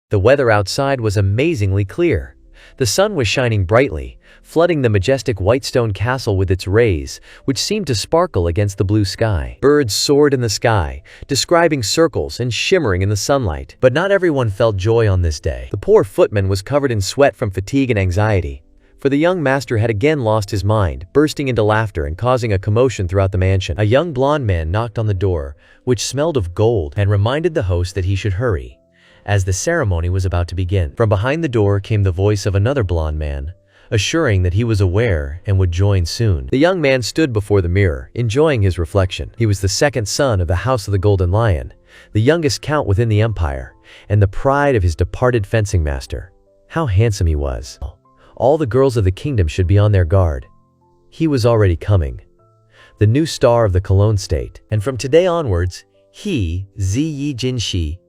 The weather outside was amazingly clear. The sun was shining brightly, flooding the majestic white stone castle with its rays, which seemed to sparkle against the blue sky. Birds soared in the sky, describing circles and shimmering in the sunlight. But not everyone felt joy on this day. The poor footman was covered in sweat from fatigue and anxiety, for the young master had again lost his mind, bursting into laughter and causing a commotion throughout the mansion. A young blonde man knocked on the door, which smelled of gold, and reminded the host that he should hurry, as the ceremony was about to begin. From behind the door came the voice of another blonde man, assuring that he was aware and would join soon. The young man stood before the mirror, enjoying his reflection. He was the second son of the House of the Golden Lion, the youngest count within the empire, and the pride of his departed fencing master. How handsome he was. All the girls of the kingdom should be on their guard. He was already coming, the new star of the Cologne state. And from today onwards, he, Ziyi Jinshi,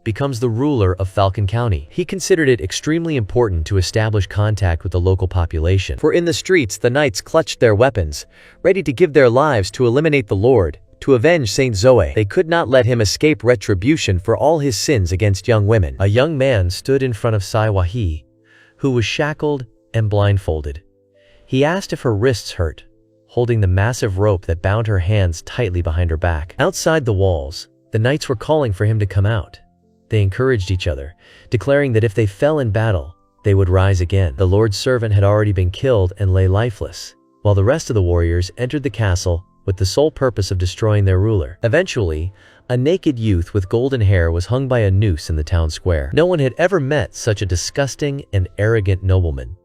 becomes the ruler of Falcon County. He considered it extremely important to establish contact with the local population, for in the streets the knights clutched their weapons, ready to give their lives to eliminate the Lord, to avenge Saint Zoe. They could not let him escape retribution for all his sins against young women. A young man stood in front of Saiwahi, who was shackled and blindfolded. He asked if her wrists hurt, holding the massive rope that bound her hands tightly behind her back. Outside the walls, the knights were calling for him to come out. They encouraged each other, declaring that if they fell in battle, they would rise again. The Lord's servant had already been killed and lay lifeless, while the rest of the warriors entered the castle with the sole purpose of destroying their ruler. Eventually, a naked youth with golden hair was hung by a noose in the town square. No one had ever met such a disgusting and arrogant nobleman.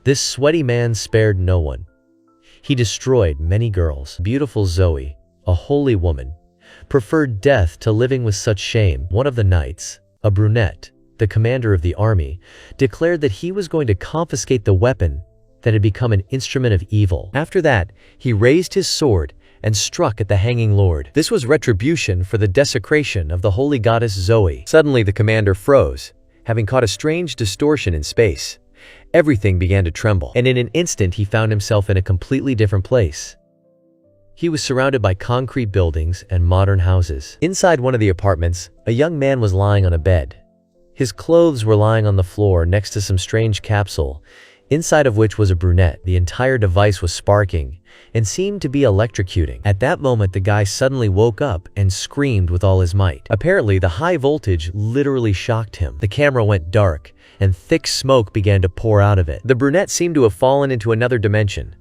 This sweaty man spared no one. He destroyed many girls. Beautiful Zoe, a holy woman, preferred death to living with such shame. One of the knights, a brunette, the commander of the army, declared that he was going to confiscate the weapon that had become an instrument of evil. After that, he raised his sword and struck at the hanging lord. This was retribution for the desecration of the holy goddess Zoe. Suddenly the commander froze, having caught a strange distortion in space. Everything began to tremble, and in an instant he found himself in a completely different place. He was surrounded by concrete buildings and modern houses. Inside one of the apartments, a young man was lying on a bed. His clothes were lying on the floor next to some strange capsule, inside of which was a brunette. The entire device was sparking and seemed to be electrocuting. At that moment, the guy suddenly woke up and screamed with all his might. Apparently, the high voltage literally shocked him. The camera went dark, and thick smoke began to pour out of it. The brunette seemed to have fallen into another dimension.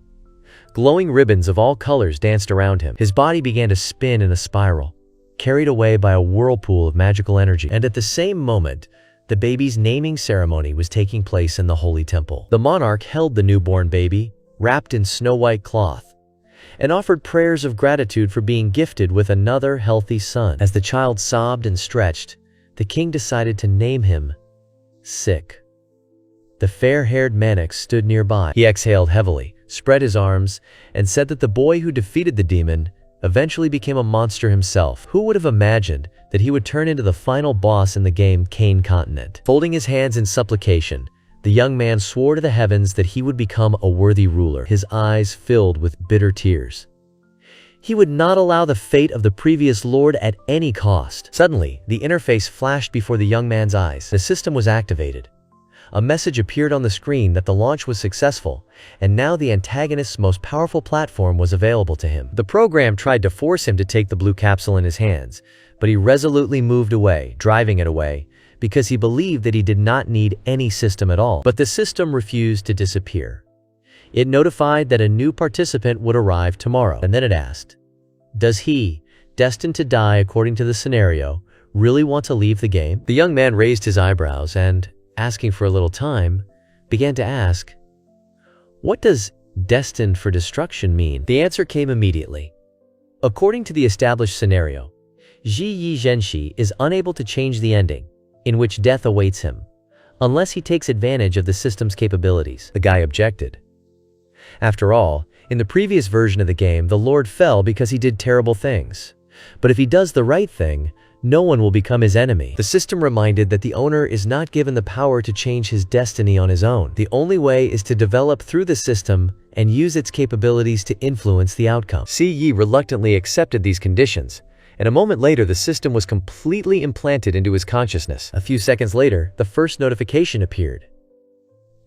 Glowing ribbons of all colors danced around him. His body began to spin in a spiral, carried away by a whirlpool of magical energy. And at the same moment, the baby's naming ceremony was taking place in the holy temple. The monarch held the newborn baby, wrapped in snow-white cloth, and offered prayers of gratitude for being gifted with another healthy son. As the child sobbed and stretched, the king decided to name him Sick. The fair-haired Mannix stood nearby. He exhaled heavily, spread his arms, and said that the boy who defeated the demon eventually became a monster himself. Who would have imagined that he would turn into the final boss in the game Kane Continent? Folding his hands in supplication, the young man swore to the heavens that he would become a worthy ruler, his eyes filled with bitter tears. He would not allow the fate of the previous lord at any cost. Suddenly, the interface flashed before the young man's eyes. The system was activated. A message appeared on the screen that the launch was successful, and now the antagonist's most powerful platform was available to him. The program tried to force him to take the blue capsule in his hands, but he resolutely moved away, driving it away, because he believed that he did not need any system at all. But the system refused to disappear. It notified that a new participant would arrive tomorrow, and then it asked, does he, destined to die according to the scenario, really want to leave the game? The young man raised his eyebrows and, asking for a little time, began to ask, what does destined for destruction mean? The answer came immediately. According to the established scenario, Ziyi Zhenshi is unable to change the ending, in which death awaits him, unless he takes advantage of the system's capabilities. The guy objected. After all, in the previous version of the game, the Lord fell because he did terrible things. But if he does the right thing, no one will become his enemy. The system reminded that the owner is not given the power to change his destiny on his own. The only way is to develop through the system and use its capabilities to influence the outcome. Yi reluctantly accepted these conditions and a moment later the system was completely implanted into his consciousness. A few seconds later, the first notification appeared.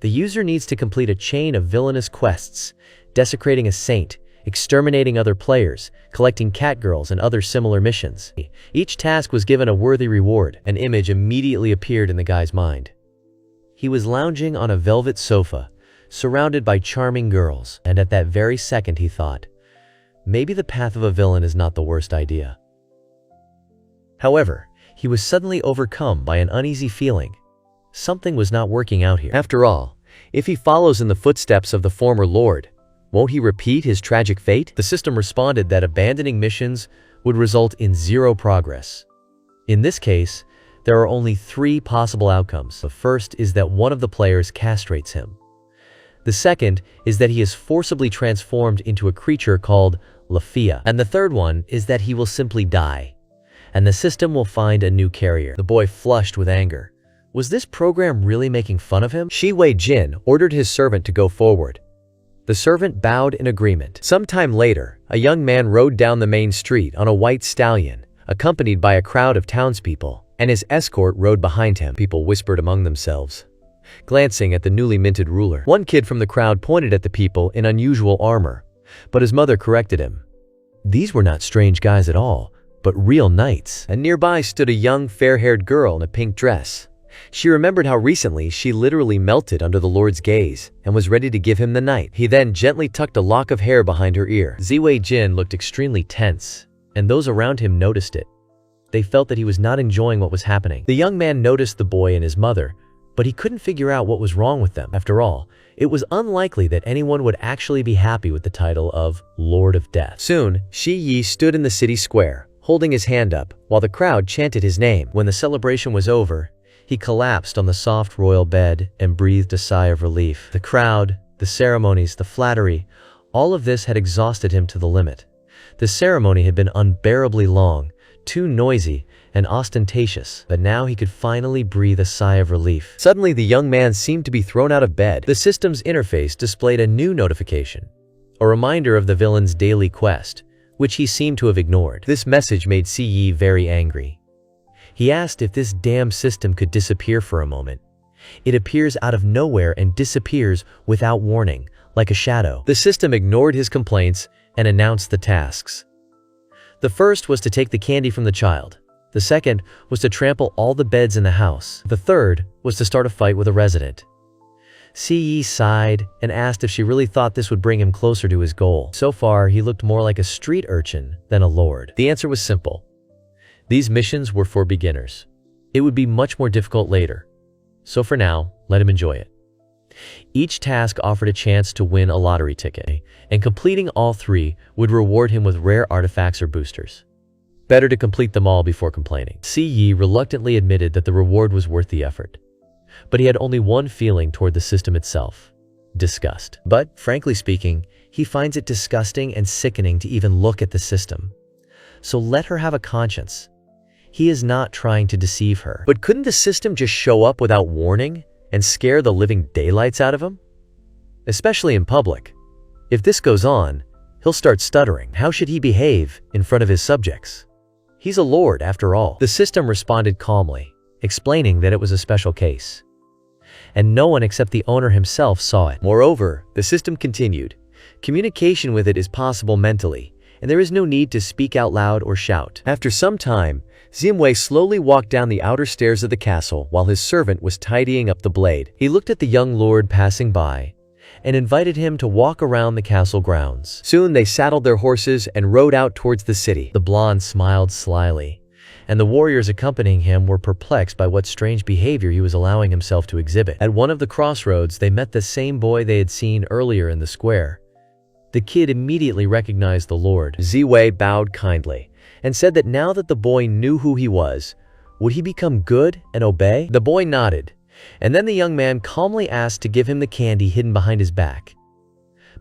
The user needs to complete a chain of villainous quests, desecrating a saint, exterminating other players, collecting catgirls, and other similar missions. Each task was given a worthy reward. An image immediately appeared in the guy's mind. He was lounging on a velvet sofa, surrounded by charming girls, and at that very second he thought, maybe the path of a villain is not the worst idea. However, he was suddenly overcome by an uneasy feeling. Something was not working out here. After all, if he follows in the footsteps of the former lord, won't he repeat his tragic fate? The system responded that abandoning missions would result in zero progress. In this case, there are only 3 possible outcomes. The first is that one of the players castrates him. The second is that he is forcibly transformed into a creature called Lafia. And the third one is that he will simply die, and the system will find a new carrier. The boy flushed with anger. Was this program really making fun of him? Shi Wei-jin ordered his servant to go forward. The servant bowed in agreement. Sometime later, a young man rode down the main street on a white stallion, accompanied by a crowd of townspeople, and his escort rode behind him. People whispered among themselves, glancing at the newly minted ruler. One kid from the crowd pointed at the people in unusual armor, but his mother corrected him. These were not strange guys at all, but real knights. And nearby stood a young, fair-haired girl in a pink dress. She remembered how recently she literally melted under the Lord's gaze and was ready to give him the knight. He then gently tucked a lock of hair behind her ear. Ziwei Jin looked extremely tense, and those around him noticed it. They felt that he was not enjoying what was happening. The young man noticed the boy and his mother, but he couldn't figure out what was wrong with them. After all, it was unlikely that anyone would actually be happy with the title of Lord of Death. Soon, Shi Yi stood in the city square, holding his hand up, while the crowd chanted his name. When the celebration was over, he collapsed on the soft royal bed and breathed a sigh of relief. The crowd, the ceremonies, the flattery, all of this had exhausted him to the limit. The ceremony had been unbearably long, too noisy, and ostentatious, but now he could finally breathe a sigh of relief. Suddenly, the young man seemed to be thrown out of bed. The system's interface displayed a new notification, a reminder of the villain's daily quest, which he seemed to have ignored. This message made Si Yi very angry. He asked if this damn system could disappear for a moment. It appears out of nowhere and disappears without warning, like a shadow. The system ignored his complaints and announced the tasks. The first was to take the candy from the child. The second was to trample all the beds in the house. The third was to start a fight with a resident. Si Yi sighed and asked if she really thought this would bring him closer to his goal. So far, he looked more like a street urchin than a lord. The answer was simple. These missions were for beginners. It would be much more difficult later. So for now, let him enjoy it. Each task offered a chance to win a lottery ticket, and completing all 3 would reward him with rare artifacts or boosters. Better to complete them all before complaining. Si Yi reluctantly admitted that the reward was worth the effort. But he had only one feeling toward the system itself: disgust. But, frankly speaking, he finds it disgusting and sickening to even look at the system. So let her have a conscience. He is not trying to deceive her. But couldn't the system just show up without warning and scare the living daylights out of him? Especially in public. If this goes on, he'll start stuttering. How should he behave in front of his subjects? He's a lord, after all. The system responded calmly, explaining that it was a special case, and no one except the owner himself saw it. Moreover, the system continued, communication with it is possible mentally, and there is no need to speak out loud or shout. After some time, Zimwei slowly walked down the outer stairs of the castle while his servant was tidying up the blade. He looked at the young lord passing by and invited him to walk around the castle grounds. Soon they saddled their horses and rode out towards the city. The blonde smiled slyly, and the warriors accompanying him were perplexed by what strange behavior he was allowing himself to exhibit. At one of the crossroads, they met the same boy they had seen earlier in the square. The kid immediately recognized the lord. Ziwei bowed kindly and said that now that the boy knew who he was, would he become good and obey? The boy nodded, and then the young man calmly asked to give him the candy hidden behind his back.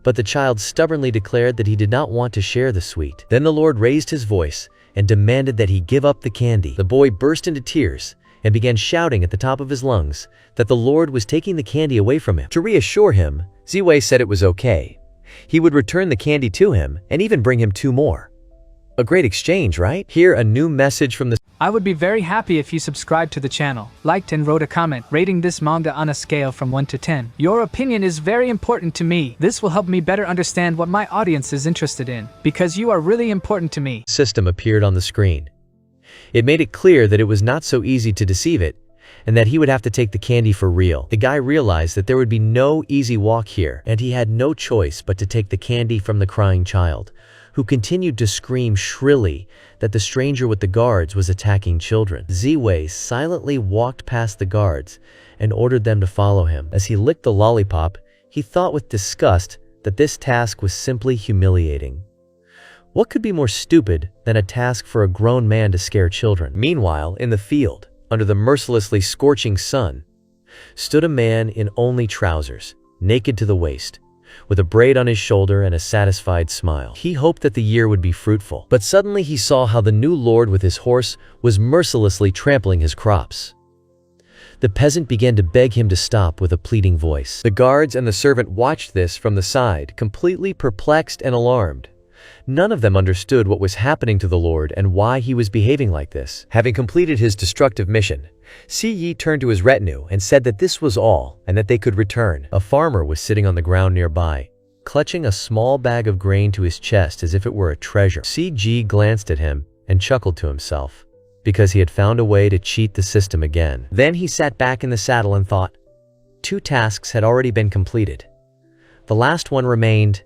But the child stubbornly declared that he did not want to share the sweet. Then the lord raised his voice and demanded that he give up the candy. The boy burst into tears and began shouting at the top of his lungs that the lord was taking the candy away from him. To reassure him, Ziwei said it was okay. He would return the candy to him and even bring him 2 more. A great exchange, right? Here, a new message from the... I would be very happy if you subscribed to the channel, liked and wrote a comment, rating this manga on a scale from 1 to 10. Your opinion is very important to me. This will help me better understand what my audience is interested in, because you are really important to me. System appeared on the screen. It made it clear that it was not so easy to deceive it, and that he would have to take the candy for real. The guy realized that there would be no easy walk here, and he had no choice but to take the candy from the crying child, who continued to scream shrilly that the stranger with the guards was attacking children. Ziwei silently walked past the guards and ordered them to follow him. As he licked the lollipop, he thought with disgust that this task was simply humiliating. What could be more stupid than a task for a grown man to scare children? Meanwhile, in the field, under the mercilessly scorching sun, stood a man in only trousers, naked to the waist, with a braid on his shoulder and a satisfied smile. He hoped that the year would be fruitful, but suddenly he saw how the new lord with his horse was mercilessly trampling his crops. The peasant began to beg him to stop with a pleading voice. The guards and the servant watched this from the side, completely perplexed and alarmed. None of them understood what was happening to the Lord and why he was behaving like this. Having completed his destructive mission, Si Yi turned to his retinue and said that this was all and that they could return. A farmer was sitting on the ground nearby, clutching a small bag of grain to his chest as if it were a treasure. Si Ji glanced at him and chuckled to himself, because he had found a way to cheat the system again. Then he sat back in the saddle and thought. 2 tasks had already been completed. The last one remained: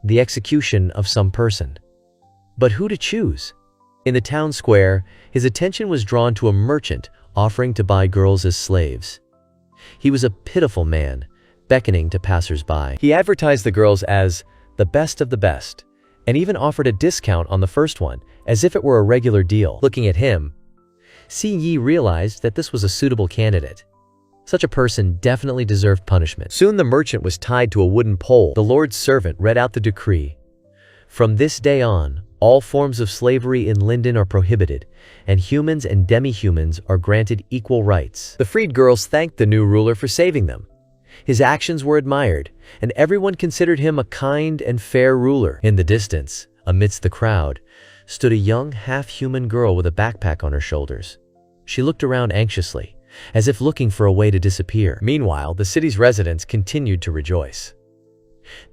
the execution of some person. But who to choose? In the town square, his attention was drawn to a merchant offering to buy girls as slaves. He was a pitiful man, beckoning to passers-by. He advertised the girls as the best of the best, and even offered a discount on the first one, as if it were a regular deal. Looking at him, Si Yi realized that this was a suitable candidate. Such a person definitely deserved punishment. Soon the merchant was tied to a wooden pole. The Lord's servant read out the decree. From this day on, all forms of slavery in Linden are prohibited, and humans and demi-humans are granted equal rights. The freed girls thanked the new ruler for saving them. His actions were admired, and everyone considered him a kind and fair ruler. In the distance, amidst the crowd, stood a young half-human girl with a backpack on her shoulders. She looked around anxiously, as if looking for a way to disappear. Meanwhile, the city's residents continued to rejoice.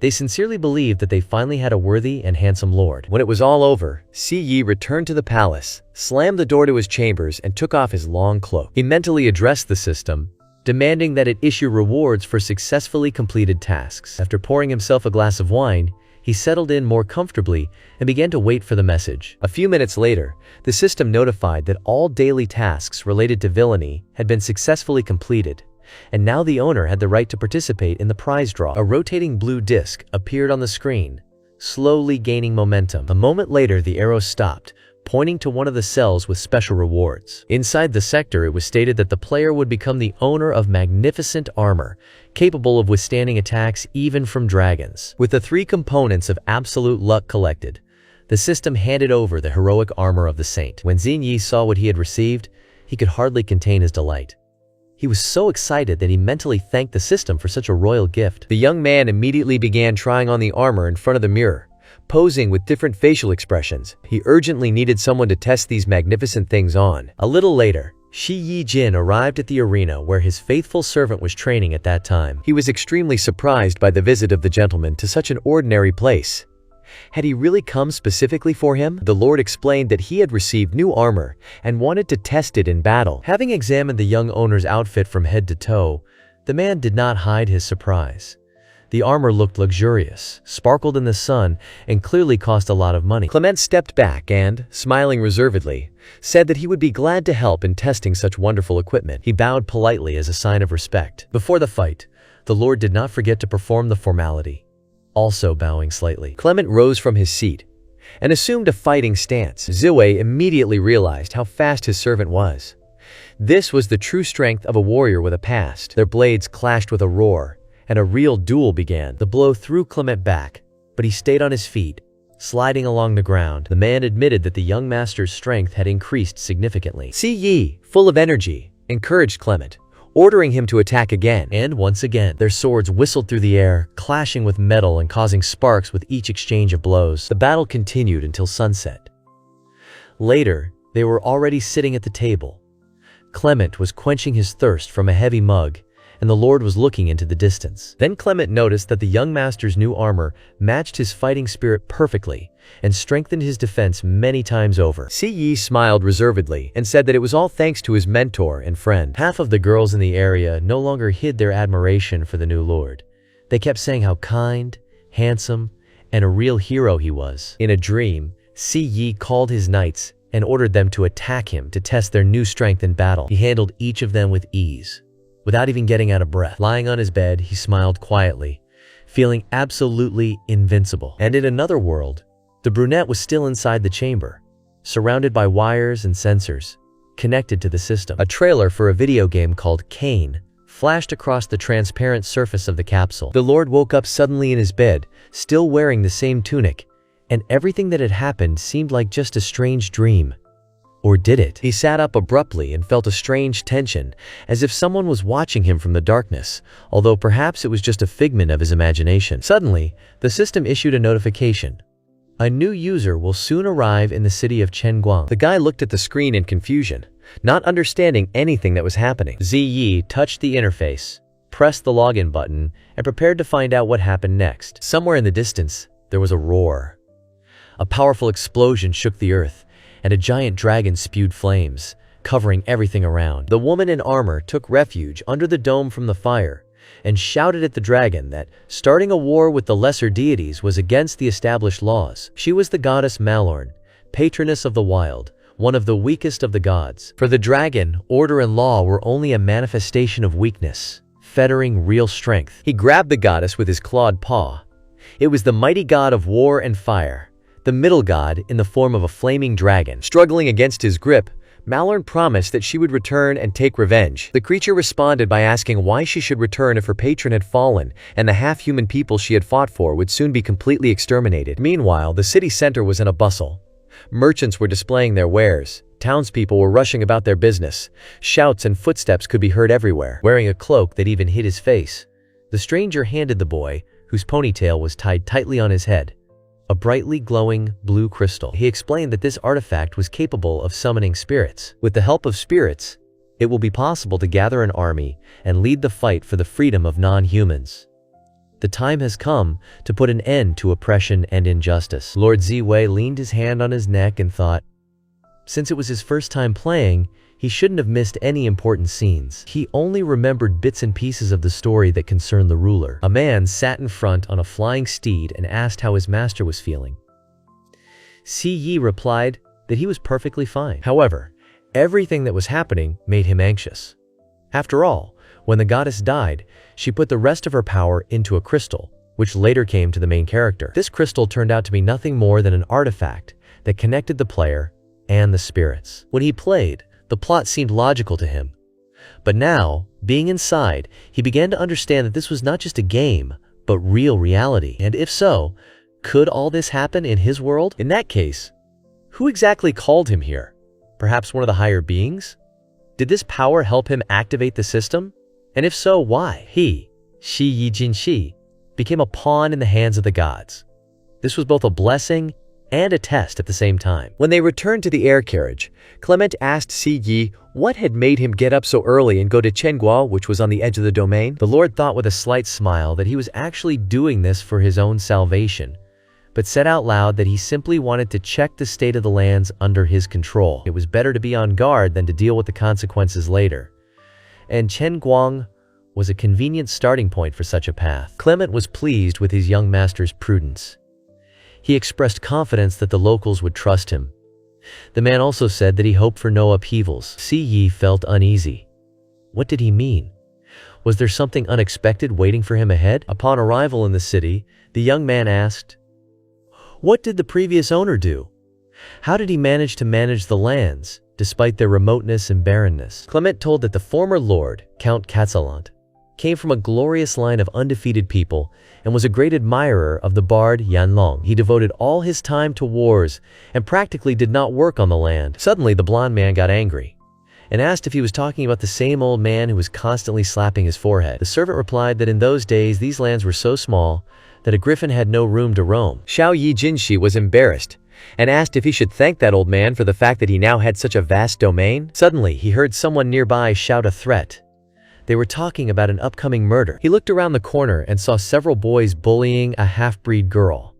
They sincerely believed that they finally had a worthy and handsome lord. When it was all over, Si Yi returned to the palace, slammed the door to his chambers, and took off his long cloak. He mentally addressed the system, demanding that it issue rewards for successfully completed tasks. After pouring himself a glass of wine, he settled in more comfortably and began to wait for the message. A few minutes later, the system notified that all daily tasks related to villainy had been successfully completed, and now the owner had the right to participate in the prize draw. A rotating blue disc appeared on the screen, slowly gaining momentum. A moment later, the arrow stopped, pointing to one of the cells with special rewards. Inside the sector, it was stated that the player would become the owner of magnificent armor, capable of withstanding attacks even from dragons. With the 3 components of absolute luck collected, the system handed over the heroic armor of the saint. When Xin Yi saw what he had received, he could hardly contain his delight. He was so excited that he mentally thanked the system for such a royal gift. The young man immediately began trying on the armor in front of the mirror, posing with different facial expressions. He urgently needed someone to test these magnificent things on. A little later, Shi Yi Jin arrived at the arena where his faithful servant was training at that time. He was extremely surprised by the visit of the gentleman to such an ordinary place. Had he really come specifically for him? The Lord explained that he had received new armor and wanted to test it in battle. Having examined the young owner's outfit from head to toe, the man did not hide his surprise. The armor looked luxurious, sparkled in the sun, and clearly cost a lot of money. Clement stepped back and, smiling reservedly, said that he would be glad to help in testing such wonderful equipment. He bowed politely as a sign of respect. Before the fight, the Lord did not forget to perform the formality, also bowing slightly. Clement rose from his seat and assumed a fighting stance. Ziwei immediately realized how fast his servant was. This was the true strength of a warrior with a past. Their blades clashed with a roar, and a real duel began. The blow threw Clement back, but he stayed on his feet, sliding along the ground. The man admitted that the young master's strength had increased significantly. Si Yi, full of energy, encouraged Clement, ordering him to attack again. And once again, their swords whistled through the air, clashing with metal and causing sparks with each exchange of blows. The battle continued until sunset. Later, they were already sitting at the table. Clement was quenching his thirst from a heavy mug, and the Lord was looking into the distance. Then Clement noticed that the young master's new armor matched his fighting spirit perfectly and strengthened his defense many times over. Si Yi smiled reservedly and said that it was all thanks to his mentor and friend. Half of the girls in the area no longer hid their admiration for the new lord. They kept saying how kind, handsome, and a real hero he was. In a dream, Si Yi called his knights and ordered them to attack him to test their new strength in battle. He handled each of them with ease, without even getting out of breath. Lying on his bed, he smiled quietly, feeling absolutely invincible. And in another world, the brunette was still inside the chamber, surrounded by wires and sensors, connected to the system. A trailer for a video game called Kane flashed across the transparent surface of the capsule. The Lord woke up suddenly in his bed, still wearing the same tunic, and everything that had happened seemed like just a strange dream. Or did it? He sat up abruptly and felt a strange tension, as if someone was watching him from the darkness, although perhaps it was just a figment of his imagination. Suddenly, the system issued a notification. A new user will soon arrive in the city of Chenguang. The guy looked at the screen in confusion, not understanding anything that was happening. Ziyi touched the interface, pressed the login button, and prepared to find out what happened next. Somewhere in the distance, there was a roar. A powerful explosion shook the earth, and a giant dragon spewed flames, covering everything around. The woman in armor took refuge under the dome from the fire and shouted at the dragon that starting a war with the lesser deities was against the established laws. She was the goddess Malorn, patroness of the wild, one of the weakest of the gods. For the dragon, order and law were only a manifestation of weakness, fettering real strength. He grabbed the goddess with his clawed paw. It was the mighty god of war and fire, the middle god in the form of a flaming dragon. Struggling against his grip, Malorn promised that she would return and take revenge. The creature responded by asking why she should return if her patron had fallen, and the half-human people she had fought for would soon be completely exterminated. Meanwhile, the city center was in a bustle. Merchants were displaying their wares. Townspeople were rushing about their business. Shouts and footsteps could be heard everywhere. Wearing a cloak that even hid his face, the stranger handed the boy, whose ponytail was tied tightly on his head, a brightly glowing blue crystal. He explained that this artifact was capable of summoning spirits. With the help of spirits, it will be possible to gather an army and lead the fight for the freedom of non-humans. The time has come to put an end to oppression and injustice. Lord Ziwei leaned his hand on his neck and thought, since it was his first time playing, he shouldn't have missed any important scenes. He only remembered bits and pieces of the story that concerned the ruler. A man sat in front on a flying steed and asked how his master was feeling. Si Yi replied that he was perfectly fine. However, everything that was happening made him anxious. After all, when the goddess died, she put the rest of her power into a crystal, which later came to the main character. This crystal turned out to be nothing more than an artifact that connected the player and the spirits. When he played, the plot seemed logical to him. But now, being inside, he began to understand that this was not just a game, but real reality. And if so, could all this happen in his world? In that case, who exactly called him here? Perhaps one of the higher beings? Did this power help him activate the system? And if so, why? He, Shi Yi Jinshi, became a pawn in the hands of the gods. This was both a blessing and a test at the same time. When they returned to the air carriage, Clement asked Si Yi what had made him get up so early and go to Chenghua, which was on the edge of the domain. The Lord thought with a slight smile that he was actually doing this for his own salvation, but said out loud that he simply wanted to check the state of the lands under his control. It was better to be on guard than to deal with the consequences later. And Chenguang was a convenient starting point for such a path. Clement was pleased with his young master's prudence. He expressed confidence that the locals would trust him. The man also said that he hoped for no upheavals. Si Yi felt uneasy. What did he mean? Was there something unexpected waiting for him ahead? Upon arrival in the city, the young man asked, what did the previous owner do? How did he manage to manage the lands, despite their remoteness and barrenness? Clement told that the former lord, Count Katzalant, came from a glorious line of undefeated people and was a great admirer of the bard Yanlong. He devoted all his time to wars and practically did not work on the land. Suddenly, the blond man got angry and asked if he was talking about the same old man who was constantly slapping his forehead. The servant replied that in those days these lands were so small that a griffin had no room to roam. Xiao Yi Jinshi was embarrassed and asked if he should thank that old man for the fact that he now had such a vast domain. Suddenly, he heard someone nearby shout a threat. They were talking about an upcoming murder. He looked around the corner and saw several boys bullying a half-breed girl.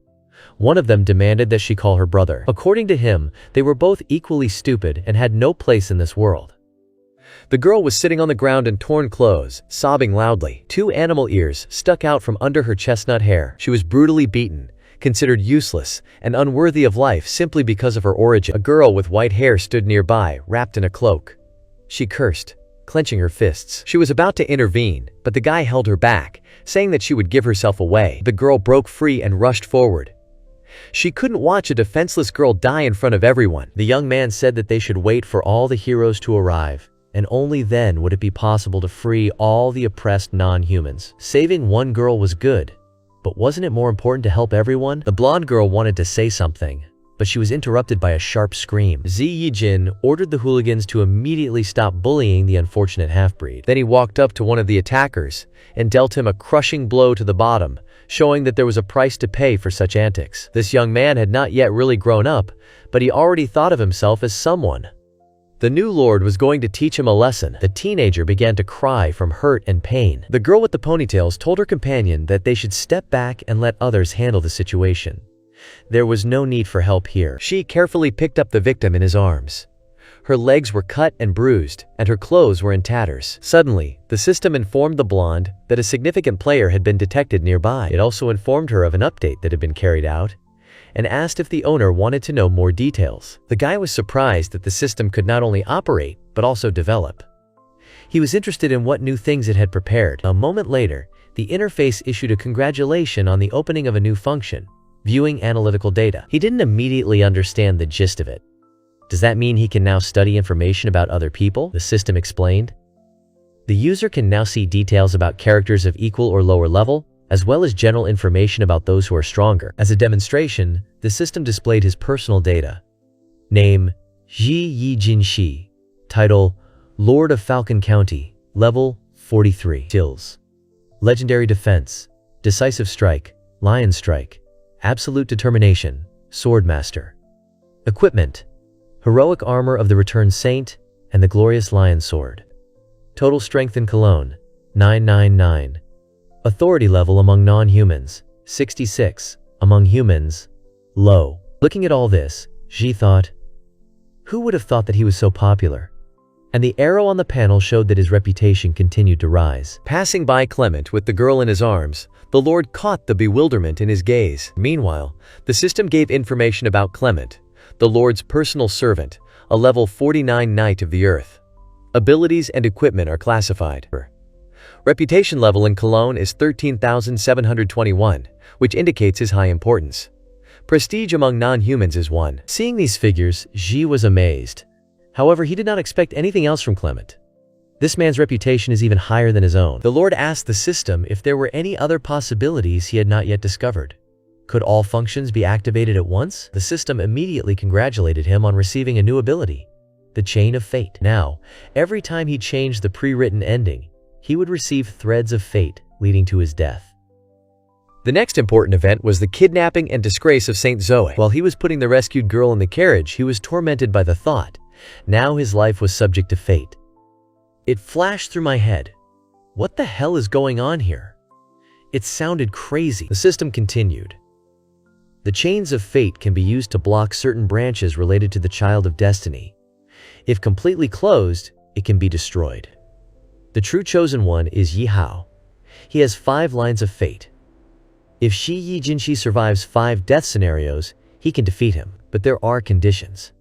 One of them demanded that she call her brother. According to him, they were both equally stupid and had no place in this world. The girl was sitting on the ground in torn clothes, sobbing loudly. 2 animal ears stuck out from under her chestnut hair. She was brutally beaten, considered useless, and unworthy of life simply because of her origin. A girl with white hair stood nearby, wrapped in a cloak. She cursed, clenching her fists. She was about to intervene, but the guy held her back, saying that she would give herself away. The girl broke free and rushed forward. She couldn't watch a defenseless girl die in front of everyone. The young man said that they should wait for all the heroes to arrive, and only then would it be possible to free all the oppressed non-humans. Saving one girl was good, but wasn't it more important to help everyone? The blonde girl wanted to say something, but she was interrupted by a sharp scream. Zi Yijin ordered the hooligans to immediately stop bullying the unfortunate half-breed. Then he walked up to one of the attackers and dealt him a crushing blow to the bottom, showing that there was a price to pay for such antics. This young man had not yet really grown up, but he already thought of himself as someone. The new lord was going to teach him a lesson. The teenager began to cry from hurt and pain. The girl with the ponytails told her companion that they should step back and let others handle the situation. There was no need for help here. She carefully picked up the victim in his arms. Her legs were cut and bruised, and her clothes were in tatters. Suddenly, the system informed the blonde that a significant player had been detected nearby. It also informed her of an update that had been carried out, and asked if the owner wanted to know more details. The guy was surprised that the system could not only operate, but also develop. He was interested in what new things it had prepared. A moment later, the interface issued a congratulation on the opening of a new function, viewing analytical data. He didn't immediately understand the gist of it. Does that mean he can now study information about other people? The system explained. The user can now see details about characters of equal or lower level, as well as general information about those who are stronger. As a demonstration, the system displayed his personal data. Name, Ji Yijin. Title, Lord of Falcon County. Level, 43. Skills: Legendary Defense, Decisive Strike, Lion Strike, Absolute Determination, Swordmaster. Equipment: Heroic Armor of the Returned Saint and the Glorious Lion Sword. Total Strength in Cologne, 999. Authority level among non-humans, 66. Among humans, low. Looking at all this, Ji thought, who would have thought that he was so popular? And the arrow on the panel showed that his reputation continued to rise. Passing by Clement with the girl in his arms, the Lord caught the bewilderment in his gaze. Meanwhile, the system gave information about Clement, the Lord's personal servant, a level 49 Knight of the Earth. Abilities and equipment are classified. Reputation level in Cologne is 13,721, which indicates his high importance. Prestige among non-humans is 1. Seeing these figures, Ji was amazed. However, he did not expect anything else from Clement. This man's reputation is even higher than his own. The Lord asked the system if there were any other possibilities he had not yet discovered. Could all functions be activated at once? The system immediately congratulated him on receiving a new ability, the Chain of Fate. Now, every time he changed the pre-written ending, he would receive threads of fate, leading to his death. The next important event was the kidnapping and disgrace of Saint Zoe. While he was putting the rescued girl in the carriage, he was tormented by the thought, now his life was subject to fate. It flashed through my head. What the hell is going on here? It sounded crazy. The system continued. The chains of fate can be used to block certain branches related to the Child of Destiny. If completely closed, it can be destroyed. The true chosen one is Yi Hao. He has 5 lines of fate. If Shi Yijin survives 5 death scenarios, he can defeat him, but there are conditions.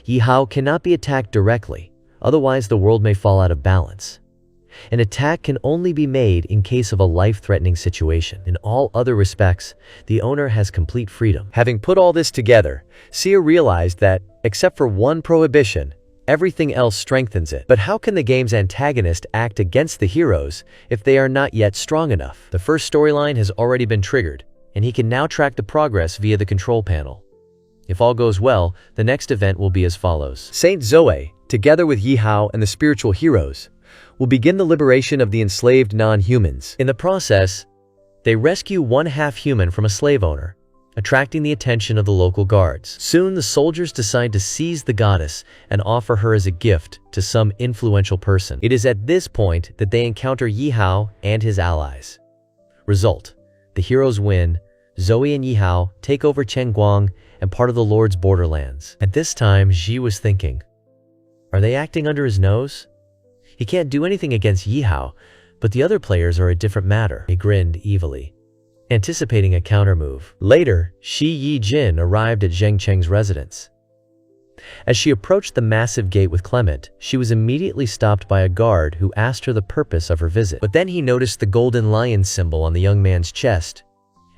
Yi Hao cannot be attacked directly, otherwise the world may fall out of balance. An attack can only be made in case of a life-threatening situation. In all other respects, the owner has complete freedom. Having put all this together, Sia realized that, except for one prohibition, everything else strengthens it. But how can the game's antagonist act against the heroes if they are not yet strong enough? The first storyline has already been triggered, and he can now track the progress via the control panel. If all goes well, the next event will be as follows. Saint Zoe, together with Yi Hao and the spiritual heroes, will begin the liberation of the enslaved non-humans. In the process, they rescue one half-human from a slave owner, attracting the attention of the local guards. Soon, the soldiers decide to seize the goddess and offer her as a gift to some influential person. It is at this point that they encounter Yihao and his allies. Result: the heroes win, Zoe and Yihao take over Chengguang and part of the Lord's borderlands. At this time, Ji was thinking, are they acting under his nose? He can't do anything against Yihao, but the other players are a different matter. He grinned evilly, anticipating a countermove. Later, Shi Yi-jin arrived at Zheng Cheng's residence. As she approached the massive gate with Clement, she was immediately stopped by a guard who asked her the purpose of her visit. But then he noticed the golden lion symbol on the young man's chest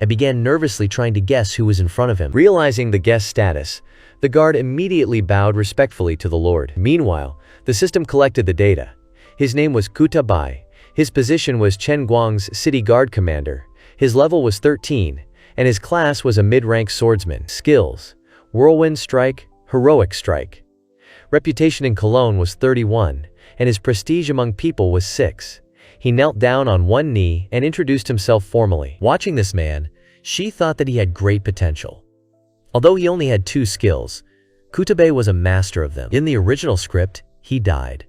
and began nervously trying to guess who was in front of him. Realizing the guest status, the guard immediately bowed respectfully to the Lord. Meanwhile, the system collected the data. His name was Kuta Bai. His position was Chengguang's city guard commander. His level was 13, and his class was a mid-rank swordsman. Skills: Whirlwind Strike, Heroic Strike. Reputation in Cologne was 31, and his prestige among people was 6. He knelt down on one knee and introduced himself formally. Watching this man, she thought that he had great potential. Although he only had 2 skills, Kutabei was a master of them. In the original script, he died,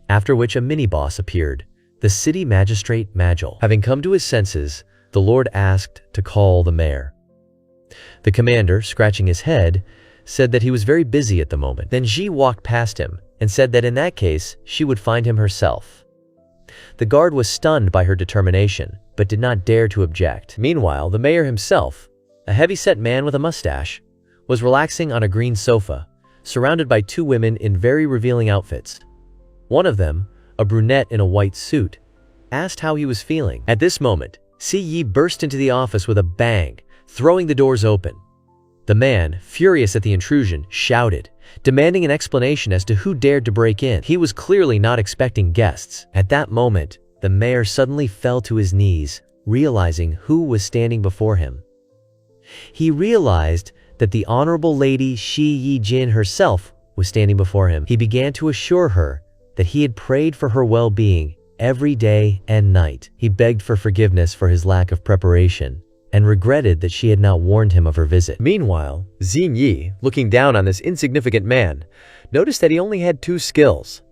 after which a mini-boss appeared, the city magistrate Majel. Having come to his senses, the Lord asked to call the mayor. The commander, scratching his head, said that he was very busy at the moment. Then Ji walked past him and said that in that case, she would find him herself. The guard was stunned by her determination, but did not dare to object. Meanwhile, the mayor himself, a heavy-set man with a mustache, was relaxing on a green sofa, surrounded by 2 women in very revealing outfits. One of them, a brunette in a white suit, asked how he was feeling. At this moment, Si Yi burst into the office with a bang, throwing the doors open. The man, furious at the intrusion, shouted, demanding an explanation as to who dared to break in. He was clearly not expecting guests. At that moment, the mayor suddenly fell to his knees, realizing who was standing before him. He realized that the Honorable Lady Shi Yi-jin herself was standing before him. He began to assure her that he had prayed for her well-being every day and night. He begged for forgiveness for his lack of preparation and regretted that she had not warned him of her visit. Meanwhile, Xin Yi, looking down on this insignificant man, noticed that he only had 2 skills,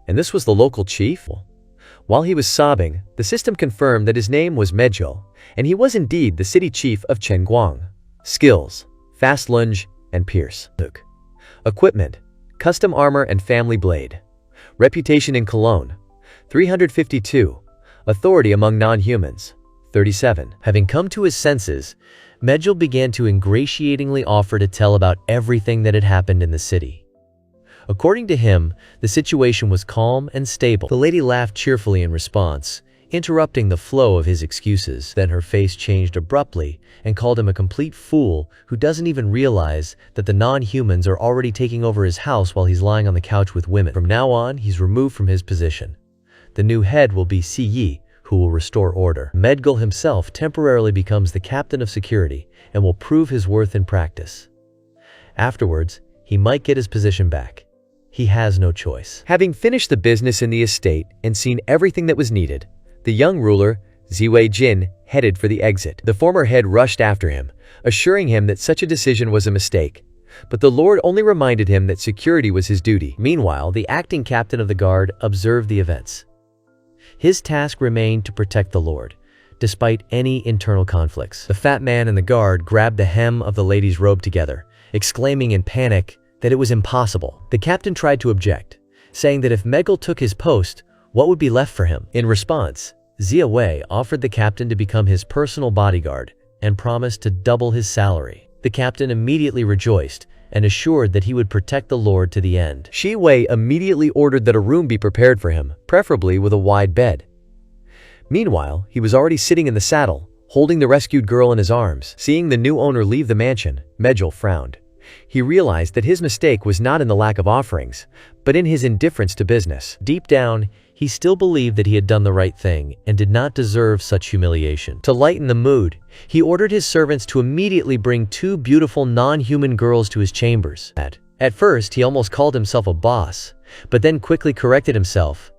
and this was the local chief. While he was sobbing, the system confirmed that his name was Mejul, and he was indeed the city chief of Chengguang. Skills: Fast Lunge and Pierce. Equipment: Custom Armor and Family Blade. Reputation in Cologne: 352. Authority among non-humans: 37. Having come to his senses, Mejul began to ingratiatingly offer to tell about everything that had happened in the city. According to him, the situation was calm and stable. The lady laughed cheerfully in response, interrupting the flow of his excuses. Then her face changed abruptly and called him a complete fool who doesn't even realize that the non-humans are already taking over his house while he's lying on the couch with women. From now on, he's removed from his position. The new head will be Si Yi, who will restore order. Medgul himself temporarily becomes the captain of security and will prove his worth in practice. Afterwards, he might get his position back. He has no choice. Having finished the business in the estate and seen everything that was needed, the young ruler, Ziwei Jin, headed for the exit. The former head rushed after him, assuring him that such a decision was a mistake. But the Lord only reminded him that security was his duty. Meanwhile, the acting captain of the guard observed the events. His task remained to protect the Lord, despite any internal conflicts. The fat man and the guard grabbed the hem of the lady's robe together, exclaiming in panic that it was impossible. The captain tried to object, saying that if Megul took his post, what would be left for him? In response, Zia Wei offered the captain to become his personal bodyguard and promised to double his salary. The captain immediately rejoiced and assured that he would protect the Lord to the end. Shi Wei immediately ordered that a room be prepared for him, preferably with a wide bed. Meanwhile, he was already sitting in the saddle, holding the rescued girl in his arms. Seeing the new owner leave the mansion, Mejul frowned. He realized that his mistake was not in the lack of offerings, but in his indifference to business. Deep down, he still believed that he had done the right thing and did not deserve such humiliation. To lighten the mood, he ordered his servants to immediately bring 2 beautiful non-human girls to his chambers. At first, he almost called himself a boss, but then quickly corrected himself.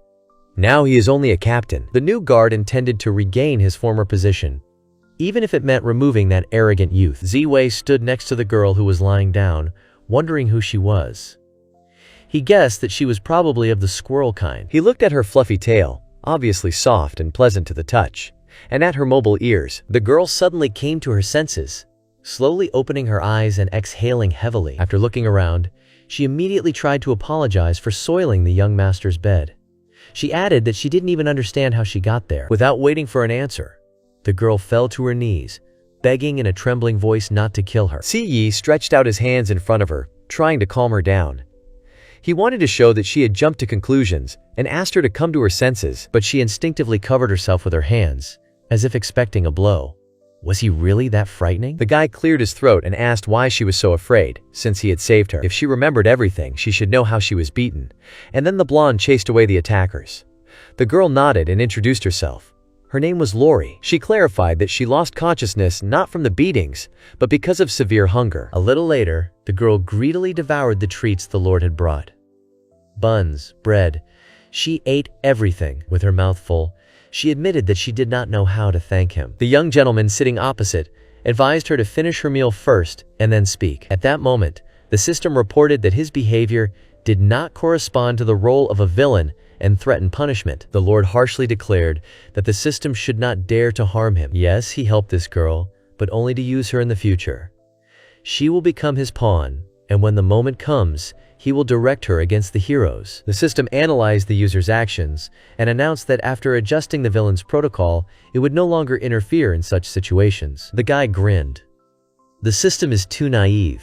Now he is only a captain. The new guard intended to regain his former position, even if it meant removing that arrogant youth. Ziwei stood next to the girl who was lying down, wondering who she was. He guessed that she was probably of the squirrel kind. He looked at her fluffy tail, obviously soft and pleasant to the touch, and at her mobile ears. The girl suddenly came to her senses, slowly opening her eyes and exhaling heavily. After looking around, she immediately tried to apologize for soiling the young master's bed. She added that she didn't even understand how she got there. Without waiting for an answer, the girl fell to her knees, begging in a trembling voice not to kill her. Si Yi stretched out his hands in front of her, trying to calm her down. He wanted to show that she had jumped to conclusions and asked her to come to her senses, but she instinctively covered herself with her hands, as if expecting a blow. Was he really that frightening? The guy cleared his throat and asked why she was so afraid, since he had saved her. If she remembered everything, she should know how she was beaten. And then the blonde chased away the attackers. The girl nodded and introduced herself. Her name was Lori. She clarified that she lost consciousness not from the beatings, but because of severe hunger. A little later, the girl greedily devoured the treats the Lord had brought. Buns, bread. She ate everything. With her mouth full, she admitted that she did not know how to thank him. The young gentleman sitting opposite advised her to finish her meal first and then speak. At that moment, the system reported that his behavior did not correspond to the role of a villain and threatened punishment. The Lord harshly declared that the system should not dare to harm him. Yes, he helped this girl, but only to use her in the future. She will become his pawn, and when the moment comes, he will direct her against the heroes. The system analyzed the user's actions and announced that after adjusting the villain's protocol, it would no longer interfere in such situations. The guy grinned. The system is too naive.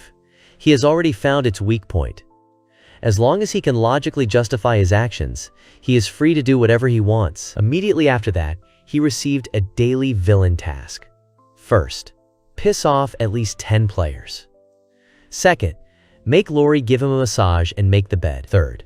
He has already found its weak point. As long as he can logically justify his actions, he is free to do whatever he wants. Immediately after that, he received a daily villain task. First, piss off at least 10 players. Second, make Lori give him a massage and make the bed. Third,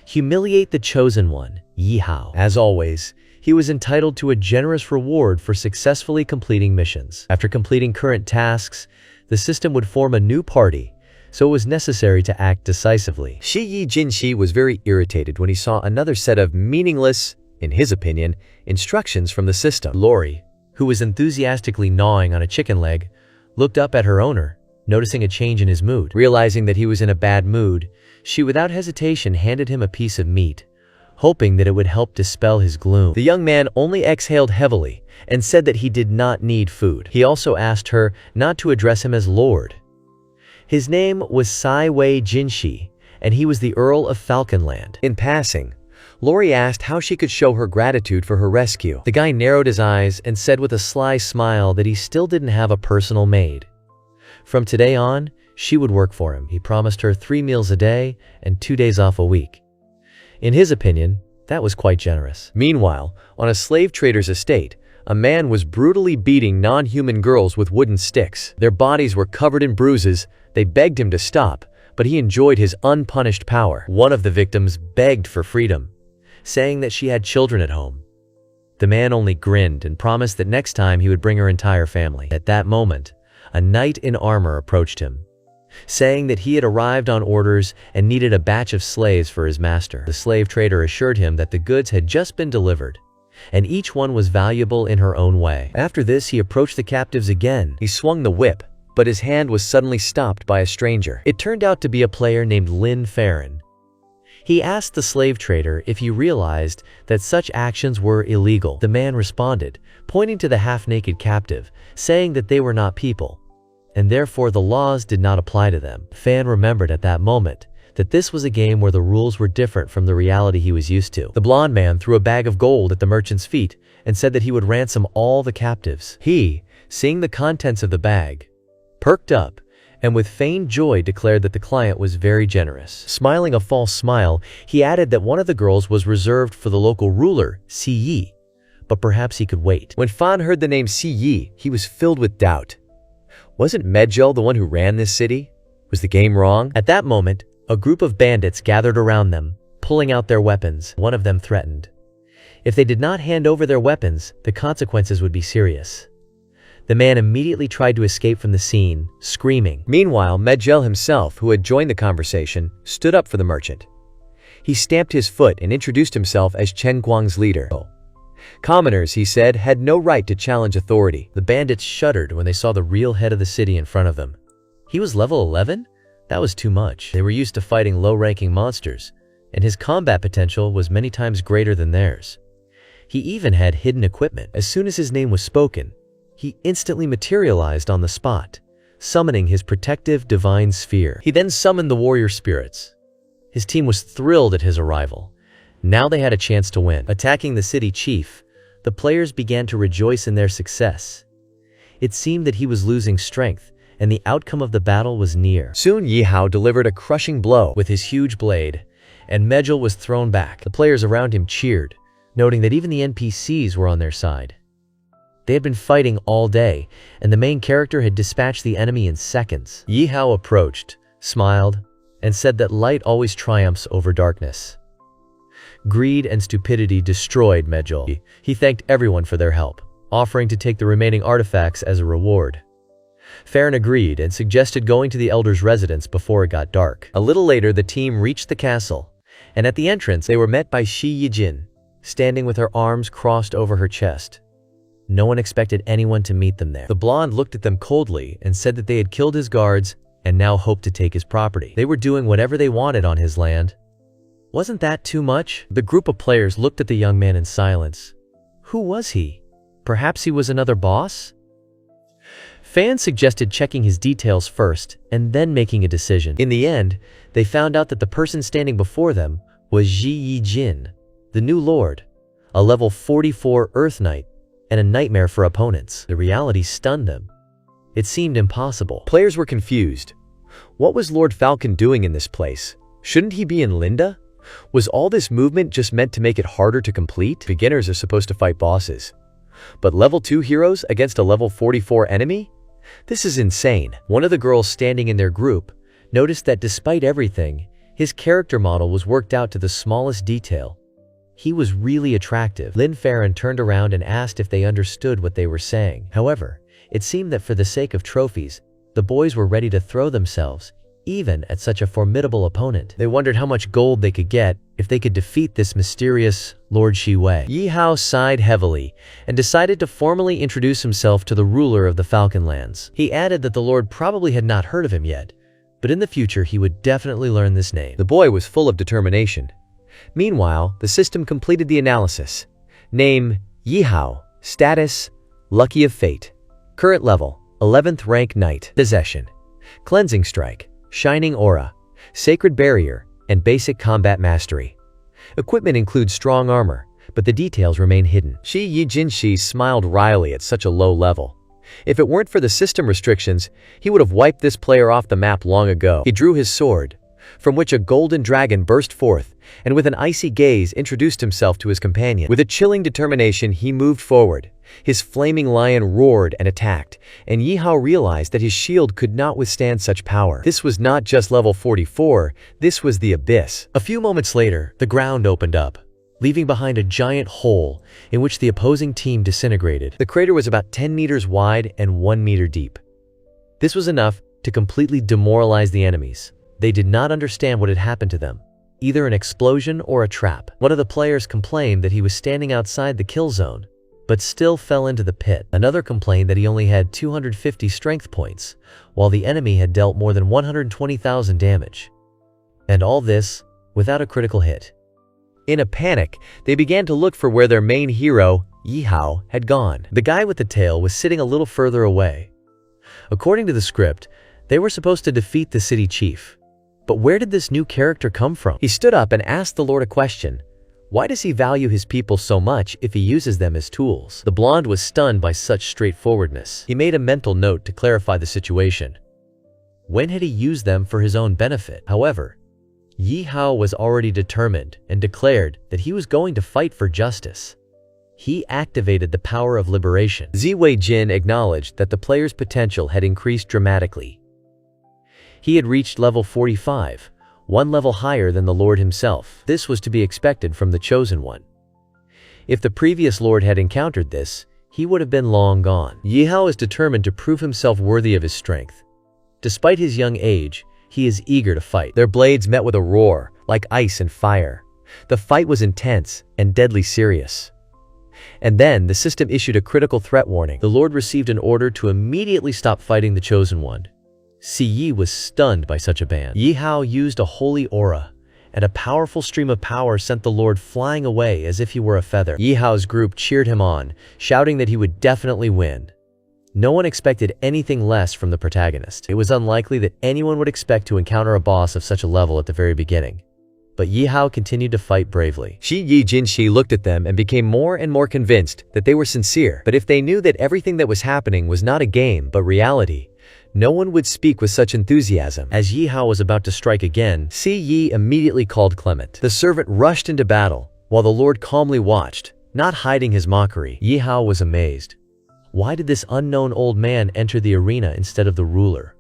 humiliate the chosen one, Yi Hao. As always, he was entitled to a generous reward for successfully completing missions. After completing current tasks, the system would form a new party, so it was necessary to act decisively. Shi Yi Jinshi was very irritated when he saw another set of meaningless, in his opinion, instructions from the system. Lori, who was enthusiastically gnawing on a chicken leg, looked up at her owner, noticing a change in his mood. Realizing that he was in a bad mood, she without hesitation handed him a piece of meat, hoping that it would help dispel his gloom. The young man only exhaled heavily and said that he did not need food. He also asked her not to address him as Lord. His name was Saiwei Jinshi, and he was the Earl of Falconland. In passing, Lori asked how she could show her gratitude for her rescue. The guy narrowed his eyes and said with a sly smile that he still didn't have a personal maid. From today on, she would work for him. He promised her 3 meals a day and 2 days off a week. In his opinion, that was quite generous. Meanwhile, on a slave trader's estate, a man was brutally beating non-human girls with wooden sticks. Their bodies were covered in bruises. They begged him to stop, but he enjoyed his unpunished power. One of the victims begged for freedom, saying that she had children at home. The man only grinned and promised that next time he would bring her entire family. At that moment, a knight in armor approached him, saying that he had arrived on orders and needed a batch of slaves for his master. The slave trader assured him that the goods had just been delivered, and each one was valuable in her own way. After this, he approached the captives again. He swung the whip, but his hand was suddenly stopped by a stranger. It turned out to be a player named Lin Farron. He asked the slave trader if he realized that such actions were illegal. The man responded, pointing to the half-naked captive, saying that they were not people, and therefore the laws did not apply to them. Fan remembered at that moment that this was a game where the rules were different from the reality he was used to. The blonde man threw a bag of gold at the merchant's feet and said that he would ransom all the captives. He, seeing the contents of the bag, perked up and with feigned joy declared that the client was very generous. Smiling a false smile, he added that one of the girls was reserved for the local ruler, Si Yi, but perhaps he could wait. When Fan heard the name Si Yi, he was filled with doubt. Wasn't Medjel the one who ran this city? Was the game wrong? At that moment, a group of bandits gathered around them, pulling out their weapons. One of them threatened. If they did not hand over their weapons, the consequences would be serious. The man immediately tried to escape from the scene, screaming. Meanwhile, Medjel himself, who had joined the conversation, stood up for the merchant. He stamped his foot and introduced himself as Chen Guang's leader. Commoners, he said, had no right to challenge authority. The bandits shuddered when they saw the real head of the city in front of them. He was level 11? That was too much. They were used to fighting low-ranking monsters, and his combat potential was many times greater than theirs. He even had hidden equipment. As soon as his name was spoken, he instantly materialized on the spot, summoning his protective divine sphere. He then summoned the warrior spirits. His team was thrilled at his arrival. Now they had a chance to win. Attacking the city chief, the players began to rejoice in their success. It seemed that he was losing strength, and the outcome of the battle was near. Soon Yihao delivered a crushing blow with his huge blade, and Mejil was thrown back. The players around him cheered, noting that even the NPCs were on their side. They had been fighting all day, and the main character had dispatched the enemy in seconds. Yihao approached, smiled, and said that light always triumphs over darkness. Greed and stupidity destroyed Mejil. He thanked everyone for their help, offering to take the remaining artifacts as a reward. Farron agreed and suggested going to the elder's residence before it got dark. A little later, the team reached the castle, and at the entrance they were met by Shi Yijin, standing with her arms crossed over her chest. No one expected anyone to meet them there. The blonde looked at them coldly and said that they had killed his guards and now hoped to take his property. They were doing whatever they wanted on his land. Wasn't that too much? The group of players looked at the young man in silence. Who was he? Perhaps he was another boss? Fans suggested checking his details first and then making a decision. In the end, they found out that the person standing before them was Ji Yijin, the new lord, a level 44 Earth Knight, and a nightmare for opponents. The reality stunned them. It seemed impossible. Players were confused. What was Lord Falcon doing in this place? Shouldn't he be in Linda? Was all this movement just meant to make it harder to complete? Beginners are supposed to fight bosses. But level 2 heroes against a level 44 enemy? This is insane. One of the girls standing in their group noticed that despite everything, his character model was worked out to the smallest detail. He was really attractive. Lynn Farron turned around and asked if they understood what they were saying. However, it seemed that for the sake of trophies, the boys were ready to throw themselves, even at such a formidable opponent. They wondered how much gold they could get if they could defeat this mysterious Lord Shiwei. Yihao sighed heavily and decided to formally introduce himself to the ruler of the Falcon Lands. He added that the Lord probably had not heard of him yet, but in the future he would definitely learn this name. The boy was full of determination. Meanwhile, the system completed the analysis. Name, Yihao. Status, Lucky of Fate. Current level, 11th rank Knight. Possession, Cleansing Strike, Shining Aura, Sacred Barrier, and Basic Combat Mastery. Equipment includes strong armor, but the details remain hidden. Shi Yijinshi smiled wryly at such a low level. If it weren't for the system restrictions, he would have wiped this player off the map long ago. He drew his sword, from which a golden dragon burst forth, and with an icy gaze introduced himself to his companion. With a chilling determination, he moved forward. His flaming lion roared and attacked, and Yihao realized that his shield could not withstand such power. This was not just level 44, this was the abyss. A few moments later, the ground opened up, leaving behind a giant hole in which the opposing team disintegrated. The crater was about 10 meters wide and 1 meter deep. This was enough to completely demoralize the enemies. They did not understand what had happened to them, either an explosion or a trap. One of the players complained that he was standing outside the kill zone, but still fell into the pit. Another complained that he only had 250 strength points, while the enemy had dealt more than 120,000 damage. And all this without a critical hit. In a panic, they began to look for where their main hero, Yihao, had gone. The guy with the tail was sitting a little further away. According to the script, they were supposed to defeat the city chief. But where did this new character come from? He stood up and asked the Lord a question. Why does he value his people so much if he uses them as tools? The blonde was stunned by such straightforwardness. He made a mental note to clarify the situation. When had he used them for his own benefit? However, Yihao was already determined and declared that he was going to fight for justice. He activated the power of liberation. Ziwei Jin acknowledged that the player's potential had increased dramatically. He had reached level 45, one level higher than the Lord himself. This was to be expected from the Chosen One. If the previous Lord had encountered this, he would have been long gone. Yihao is determined to prove himself worthy of his strength. Despite his young age, he is eager to fight. Their blades met with a roar, like ice and fire. The fight was intense and deadly serious. And then the system issued a critical threat warning. The Lord received an order to immediately stop fighting the Chosen One. Yi was stunned by such a ban. Yi Hao used a holy aura, and a powerful stream of power sent the Lord flying away as if he were a feather. Yi Hao's group cheered him on, shouting that he would definitely win. No one expected anything less from the protagonist. It was unlikely that anyone would expect to encounter a boss of such a level at the very beginning. But Yi Hao continued to fight bravely. Shi Yi Jinshi looked at them and became more and more convinced that they were sincere. But if they knew that everything that was happening was not a game but reality, no one would speak with such enthusiasm. As Yi Hao was about to strike again, Si Yi immediately called Clement. The servant rushed into battle, while the Lord calmly watched, not hiding his mockery. Yi Hao was amazed. Why did this unknown old man enter the arena instead of the ruler?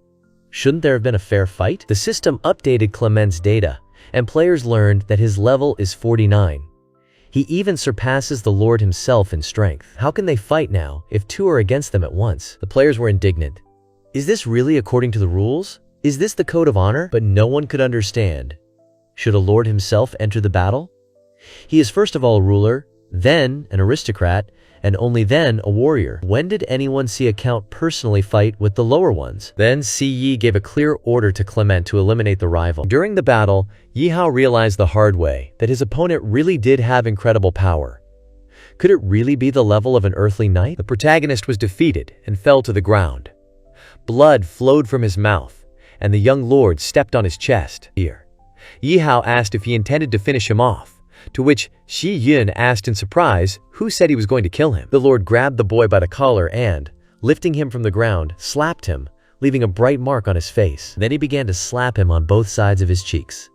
Shouldn't there have been a fair fight? The system updated Clement's data, and players learned that his level is 49. He even surpasses the Lord himself in strength. How can they fight now if two are against them at once? The players were indignant. Is this really according to the rules? Is this the code of honor? But no one could understand. Should a lord himself enter the battle? He is first of all a ruler, then an aristocrat, and only then a warrior. When did anyone see a count personally fight with the lower ones? Then Si Yi gave a clear order to Clement to eliminate the rival. During the battle, Yi Hao realized the hard way that his opponent really did have incredible power. Could it really be the level of an earthly knight? The protagonist was defeated and fell to the ground. Blood flowed from his mouth, and the young lord stepped on his chest. Here, Yi Hao asked if he intended to finish him off, to which Shi Yun asked in surprise who said he was going to kill him. The Lord grabbed the boy by the collar and, lifting him from the ground, slapped him, leaving a bright mark on his face. Then he began to slap him on both sides of his cheeks.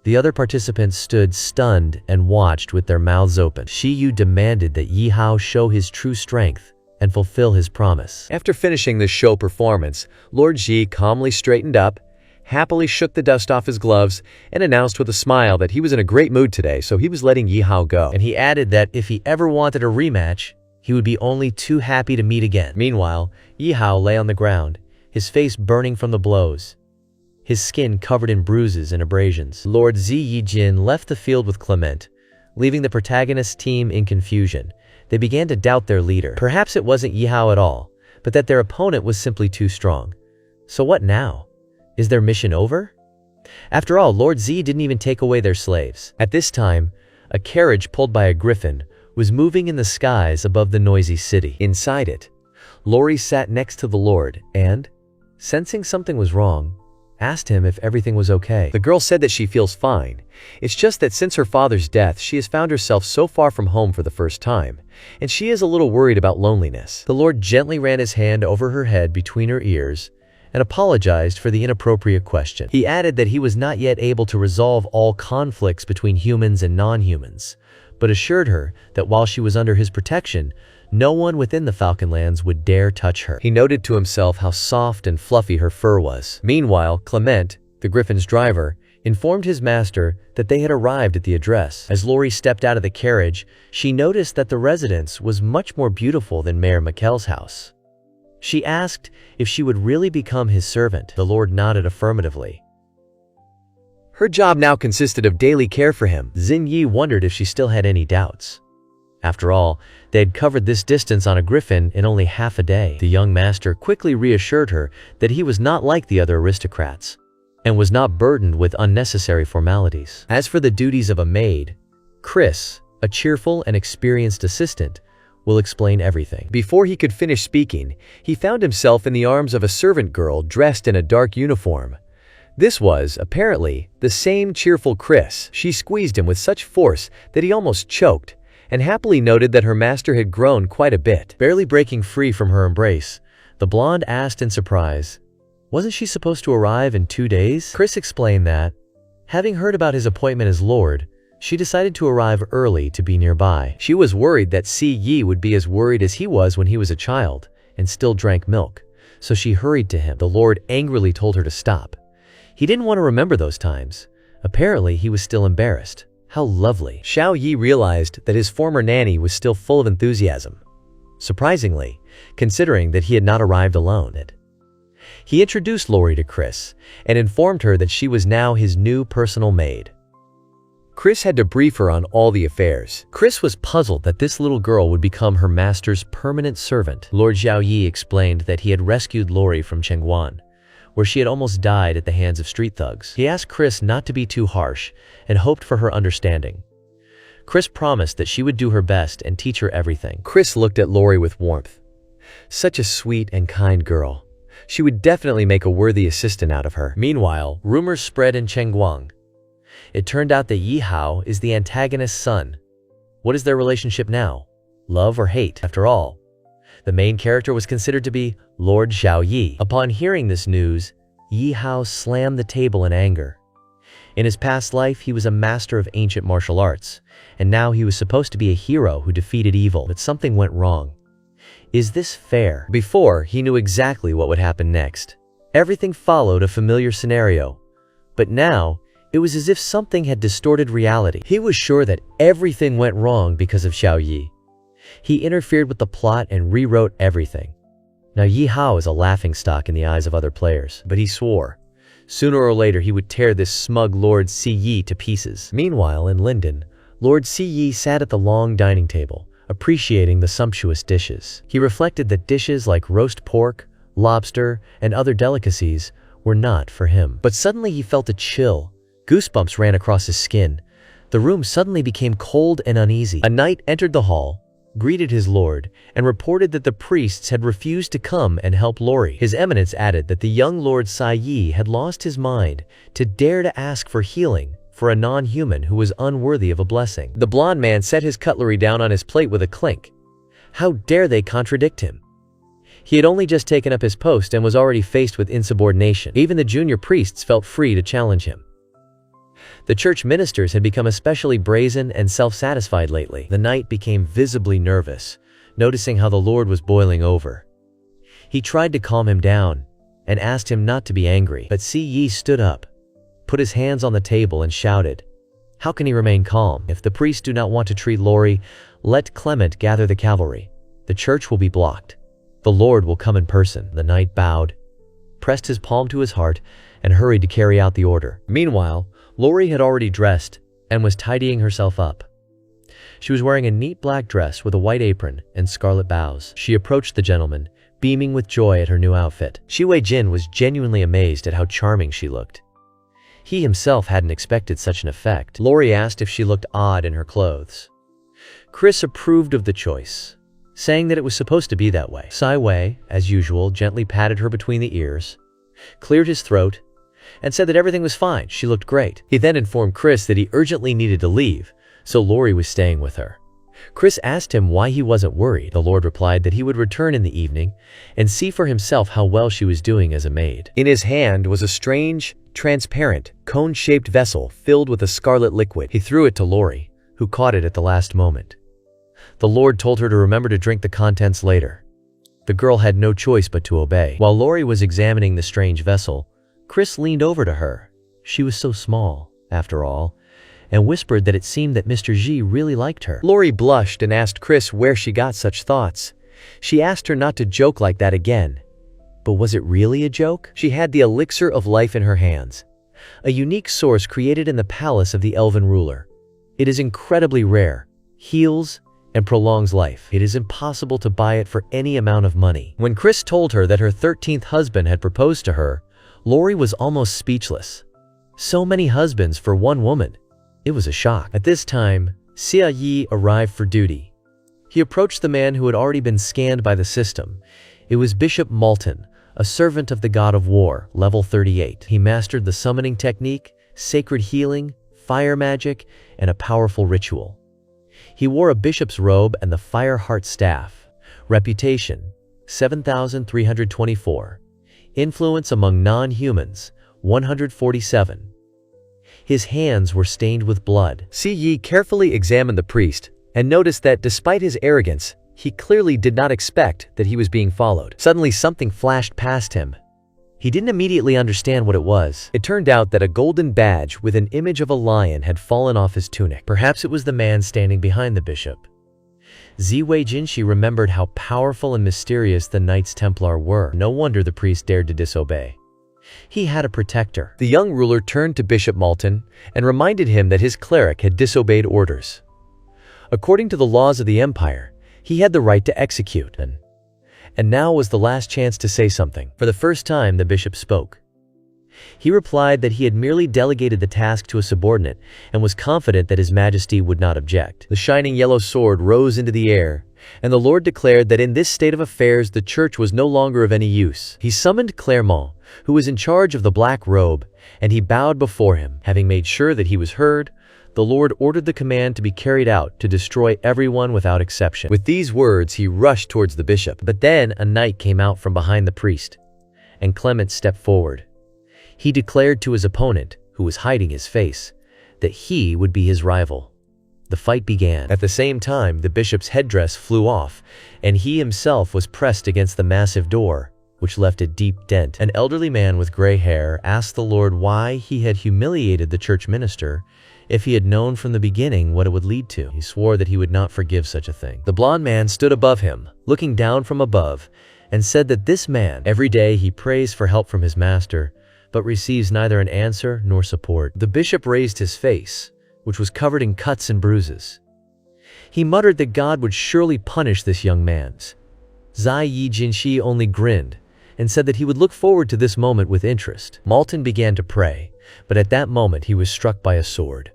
The other participants stood stunned and watched with their mouths open. Shi Yu demanded that Yi Hao show his true strength and fulfill his promise. After finishing the show performance, Lord Ji calmly straightened up, happily shook the dust off his gloves, and announced with a smile that he was in a great mood today, so he was letting Yi Hao go. And he added that if he ever wanted a rematch, he would be only too happy to meet again. Meanwhile, Yi Hao lay on the ground, his face burning from the blows, his skin covered in bruises and abrasions. Lord Zi Yijin left the field with Clement, leaving the protagonist's team in confusion. They began to doubt their leader. Perhaps it wasn't Yi Hao at all, but that their opponent was simply too strong. So what now? Is their mission over? After all, Lord Z didn't even take away their slaves. At this time, a carriage pulled by a griffin was moving in the skies above the noisy city. Inside it, Lori sat next to the Lord and, sensing something was wrong, asked him if everything was okay. The girl said that she feels fine. It's just that since her father's death, she has found herself so far from home for the first time, and she is a little worried about loneliness. The Lord gently ran his hand over her head between her ears and apologized for the inappropriate question. He added that he was not yet able to resolve all conflicts between humans and non-humans, but assured her that while she was under his protection, no one within the Falconlands would dare touch her. He noted to himself how soft and fluffy her fur was. Meanwhile, Clement, the griffin's driver, informed his master that they had arrived at the address. As Lori stepped out of the carriage, she noticed that the residence was much more beautiful than Mayor Mikkel's house. She asked if she would really become his servant. The Lord nodded affirmatively. Her job now consisted of daily care for him. Xin Yi wondered if she still had any doubts. After all, they had covered this distance on a griffin in only half a day. The young master quickly reassured her that he was not like the other aristocrats, and was not burdened with unnecessary formalities. As for the duties of a maid, Chris, a cheerful and experienced assistant, will explain everything. Before he could finish speaking, he found himself in the arms of a servant girl dressed in a dark uniform. This was, apparently, the same cheerful Chris. She squeezed him with such force that he almost choked, and happily noted that her master had grown quite a bit. Barely breaking free from her embrace, the blonde asked in surprise, wasn't she supposed to arrive in 2 days? Chris explained that, having heard about his appointment as Lord, she decided to arrive early to be nearby. She was worried that Si Yi would be as worried as he was when he was a child and still drank milk, so she hurried to him. The Lord angrily told her to stop. He didn't want to remember those times. Apparently, he was still embarrassed. How lovely. Xiao Yi realized that his former nanny was still full of enthusiasm. Surprisingly, considering that he had not arrived alone. He introduced Lori to Chris and informed her that she was now his new personal maid. Chris had to brief her on all the affairs. Chris was puzzled that this little girl would become her master's permanent servant. Lord Xiao Yi explained that he had rescued Lori from Chengguan, where she had almost died at the hands of street thugs. He asked Chris not to be too harsh and hoped for her understanding. Chris promised that she would do her best and teach her everything. Chris looked at Lori with warmth. Such a sweet and kind girl. She would definitely make a worthy assistant out of her. Meanwhile, rumors spread in Chengguang. It turned out that Yi Hao is the antagonist's son. What is their relationship now? Love or hate? After all, the main character was considered to be Lord Xiao Yi. Upon hearing this news, Yi Hao slammed the table in anger. In his past life, he was a master of ancient martial arts, and now he was supposed to be a hero who defeated evil, but something went wrong. Is this fair? Before, he knew exactly what would happen next. Everything followed a familiar scenario, but now, it was as if something had distorted reality. He was sure that everything went wrong because of Xiao Yi. He interfered with the plot and rewrote everything. Now Yi Hao is a laughingstock in the eyes of other players, but he swore sooner or later he would tear this smug Lord Si Yi to pieces. Meanwhile, in Linden, Lord Si Yi sat at the long dining table, appreciating the sumptuous dishes. He reflected that dishes like roast pork, lobster, and other delicacies were not for him. But suddenly he felt a chill. Goosebumps ran across his skin. The room suddenly became cold and uneasy. A knight entered the hall, greeted his lord, and reported that the priests had refused to come and help Lori. His eminence added that the young Lord Sai Yi had lost his mind to dare to ask for healing for a non-human who was unworthy of a blessing. The blond man set his cutlery down on his plate with a clink. How dare they contradict him? He had only just taken up his post and was already faced with insubordination. Even the junior priests felt free to challenge him. The church ministers had become especially brazen and self-satisfied lately. The knight became visibly nervous, noticing how the Lord was boiling over. He tried to calm him down and asked him not to be angry, but Si Yi stood up, put his hands on the table and shouted. How can he remain calm? If the priests do not want to treat Lori, let Clement gather the cavalry. The church will be blocked. The Lord will come in person. The knight bowed, pressed his palm to his heart, and hurried to carry out the order. Meanwhile, Lori had already dressed and was tidying herself up. She was wearing a neat black dress with a white apron and scarlet bows. She approached the gentleman, beaming with joy at her new outfit. Shi Wei-jin was genuinely amazed at how charming she looked. He himself hadn't expected such an effect. Lori asked if she looked odd in her clothes. Chris approved of the choice, saying that it was supposed to be that way. Sai Wei, as usual, gently patted her between the ears, cleared his throat, and said that everything was fine. She looked great. He then informed Chris that he urgently needed to leave, so Lori was staying with her. Chris asked him why he wasn't worried. The Lord replied that he would return in the evening and see for himself how well she was doing as a maid. In his hand was a strange, transparent, cone-shaped vessel filled with a scarlet liquid. He threw it to Lori, who caught it at the last moment. The Lord told her to remember to drink the contents later. The girl had no choice but to obey. While Lori was examining the strange vessel, Chris leaned over to her. She was so small, after all, and whispered that it seemed that Mr. Ji really liked her. Lori blushed and asked Chris where she got such thoughts. She asked her not to joke like that again. But was it really a joke? She had the elixir of life in her hands, a unique source created in the palace of the elven ruler. It is incredibly rare, heals, and prolongs life. It is impossible to buy it for any amount of money. When Chris told her that her 13th husband had proposed to her, Lori was almost speechless. So many husbands for one woman. It was a shock. At this time, Xia Yi arrived for duty. He approached the man who had already been scanned by the system. It was Bishop Malton, a servant of the god of war, level 38. He mastered the summoning technique, sacred healing, fire magic, and a powerful ritual. He wore a bishop's robe and the fire heart staff. Reputation, 7,324. Influence among non-humans, 147. His hands were stained with blood. Si Yi carefully examined the priest and noticed that despite his arrogance, he clearly did not expect that he was being followed. Suddenly something flashed past him. He didn't immediately understand what it was. It turned out that a golden badge with an image of a lion had fallen off his tunic. Perhaps it was the man standing behind the bishop. Zi Wei-jin remembered how powerful and mysterious the Knights Templar were. No wonder the priest dared to disobey. He had a protector. The young ruler turned to Bishop Malton and reminded him that his cleric had disobeyed orders. According to the laws of the empire, he had the right to execute, and now was the last chance to say something. For the first time, the bishop spoke. He replied that he had merely delegated the task to a subordinate and was confident that His Majesty would not object. The shining yellow sword rose into the air, and the Lord declared that in this state of affairs the church was no longer of any use. He summoned Clermont, who was in charge of the black robe, and he bowed before him. Having made sure that he was heard, the Lord ordered the command to be carried out to destroy everyone without exception. With these words, he rushed towards the bishop. But then a knight came out from behind the priest, and Clement stepped forward. He declared to his opponent, who was hiding his face, that he would be his rival. The fight began. At the same time, the bishop's headdress flew off, and he himself was pressed against the massive door, which left a deep dent. An elderly man with gray hair asked the Lord why he had humiliated the church minister if he had known from the beginning what it would lead to. He swore that he would not forgive such a thing. The blond man stood above him, looking down from above, and said that this man, every day he prays for help from his master, but receives neither an answer nor support. The bishop raised his face, which was covered in cuts and bruises. He muttered that God would surely punish this young man's. Zai Yi Jinshi only grinned and said that he would look forward to this moment with interest. Malton began to pray, but at that moment he was struck by a sword.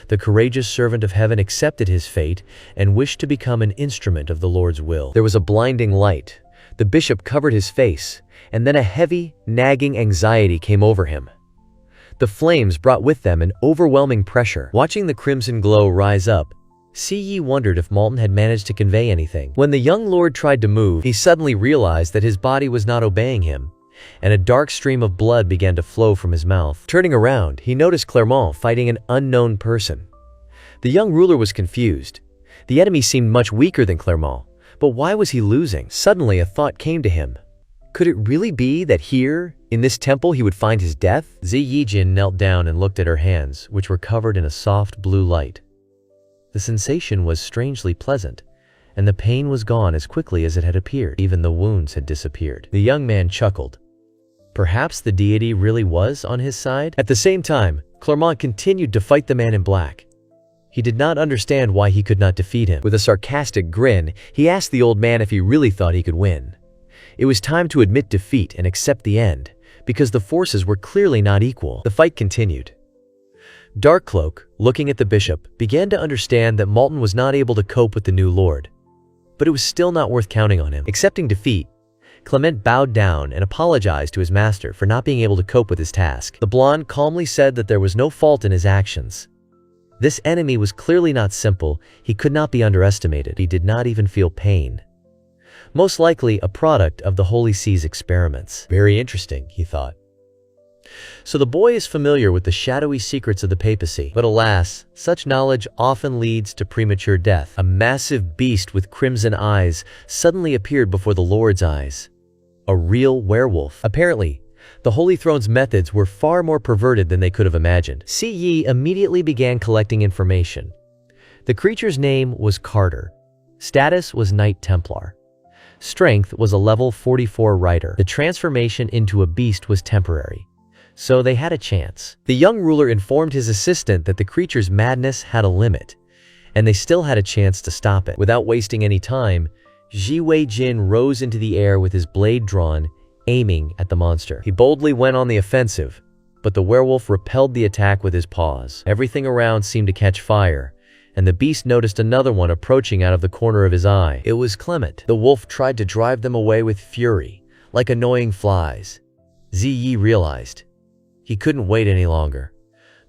The courageous servant of heaven accepted his fate and wished to become an instrument of the Lord's will. There was a blinding light. The bishop covered his face, and then a heavy, nagging anxiety came over him. The flames brought with them an overwhelming pressure. Watching the crimson glow rise up, Yi wondered if Malton had managed to convey anything. When the young lord tried to move, he suddenly realized that his body was not obeying him, and a dark stream of blood began to flow from his mouth. Turning around, he noticed Clermont fighting an unknown person. The young ruler was confused. The enemy seemed much weaker than Clermont, but why was he losing? Suddenly a thought came to him. Could it really be that here, in this temple, he would find his death? Zi Yijin knelt down and looked at her hands, which were covered in a soft blue light. The sensation was strangely pleasant, and the pain was gone as quickly as it had appeared. Even the wounds had disappeared. The young man chuckled. Perhaps the deity really was on his side? At the same time, Clermont continued to fight the man in black. He did not understand why he could not defeat him. With a sarcastic grin, he asked the old man if he really thought he could win. It was time to admit defeat and accept the end, because the forces were clearly not equal. The fight continued. Darkcloak, looking at the bishop, began to understand that Malton was not able to cope with the new lord. But it was still not worth counting on him. Accepting defeat, Clement bowed down and apologized to his master for not being able to cope with his task. The blonde calmly said that there was no fault in his actions. This enemy was clearly not simple. He could not be underestimated. He did not even feel pain. Most likely a product of the Holy See's experiments. Very interesting, he thought. So the boy is familiar with the shadowy secrets of the papacy. But alas, such knowledge often leads to premature death. A massive beast with crimson eyes suddenly appeared before the Lord's eyes. A real werewolf. Apparently, the Holy Throne's methods were far more perverted than they could have imagined. Yi immediately began collecting information. The creature's name was Carter. Status was Knight Templar. Strength was a level 44 rider. The transformation into a beast was temporary, so they had a chance. The young ruler informed his assistant that the creature's madness had a limit, and they still had a chance to stop it. Without wasting any time, Ji Wei Jin rose into the air with his blade drawn, aiming at the monster. He boldly went on the offensive, but the werewolf repelled the attack with his paws. Everything around seemed to catch fire, and the beast noticed another one approaching out of the corner of his eye. It was Clement. The wolf tried to drive them away with fury, like annoying flies. Yi realized he couldn't wait any longer.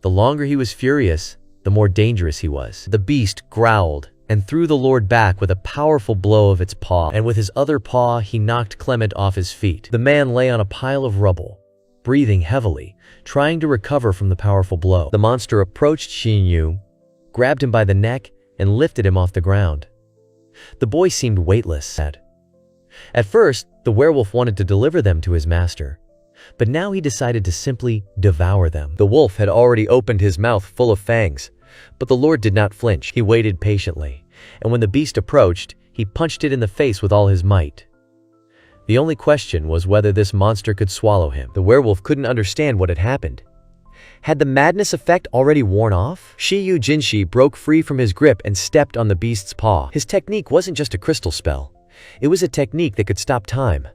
The longer he was furious, the more dangerous he was. The beast growled and threw the Lord back with a powerful blow of its paw, and with his other paw he knocked Clement off his feet. The man lay on a pile of rubble, breathing heavily, trying to recover from the powerful blow. The monster approached Xin Yu, grabbed him by the neck, and lifted him off the ground. The boy seemed weightless. At first, the werewolf wanted to deliver them to his master, but now he decided to simply devour them. The wolf had already opened his mouth full of fangs, but the Lord did not flinch. He waited patiently, and when the beast approached, he punched it in the face with all his might. The only question was whether this monster could swallow him. The werewolf couldn't understand what had happened. Had the madness effect already worn off? Shiyu Jinshi broke free from his grip and stepped on the beast's paw. His technique wasn't just a crystal spell. It was a technique that could stop time.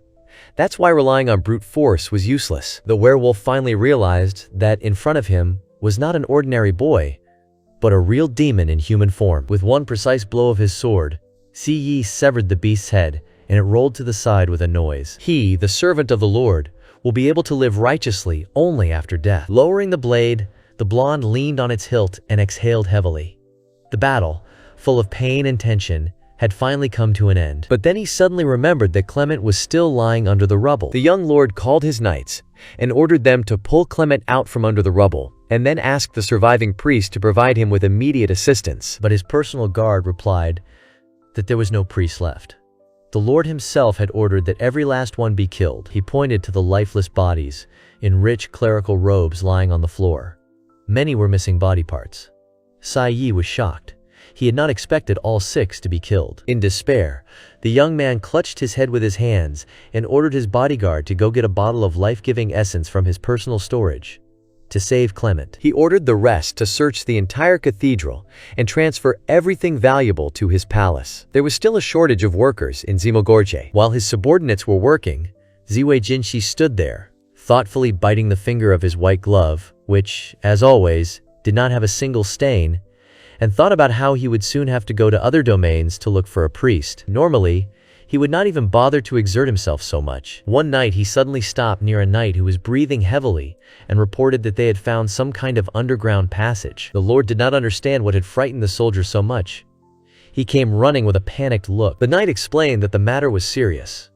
That's why relying on brute force was useless. The werewolf finally realized that in front of him was not an ordinary boy, but a real demon in human form. With one precise blow of his sword, Yi severed the beast's head, and it rolled to the side with a noise. He, the servant of the Lord, will be able to live righteously only after death. Lowering the blade, the blonde leaned on its hilt and exhaled heavily. The battle, full of pain and tension, had finally come to an end. But then he suddenly remembered that Clement was still lying under the rubble. The young lord called his knights and ordered them to pull Clement out from under the rubble, and then asked the surviving priest to provide him with immediate assistance. But his personal guard replied that there was no priest left. The Lord himself had ordered that every last one be killed. He pointed to the lifeless bodies in rich clerical robes lying on the floor. Many were missing body parts. Yi was shocked. He had not expected all 6 to be killed. In despair, the young man clutched his head with his hands and ordered his bodyguard to go get a bottle of life-giving essence from his personal storage to save Clement. He ordered the rest to search the entire cathedral and transfer everything valuable to his palace. There was still a shortage of workers in Zimogorje. While his subordinates were working, Ziwei Jinshi stood there, thoughtfully biting the finger of his white glove, which, as always, did not have a single stain, and thought about how he would soon have to go to other domains to look for a priest. Normally, he would not even bother to exert himself so much. One night, he suddenly stopped near a knight who was breathing heavily and reported that they had found some kind of underground passage. The Lord did not understand what had frightened the soldier so much. He came running with a panicked look. The knight explained that the matter was serious,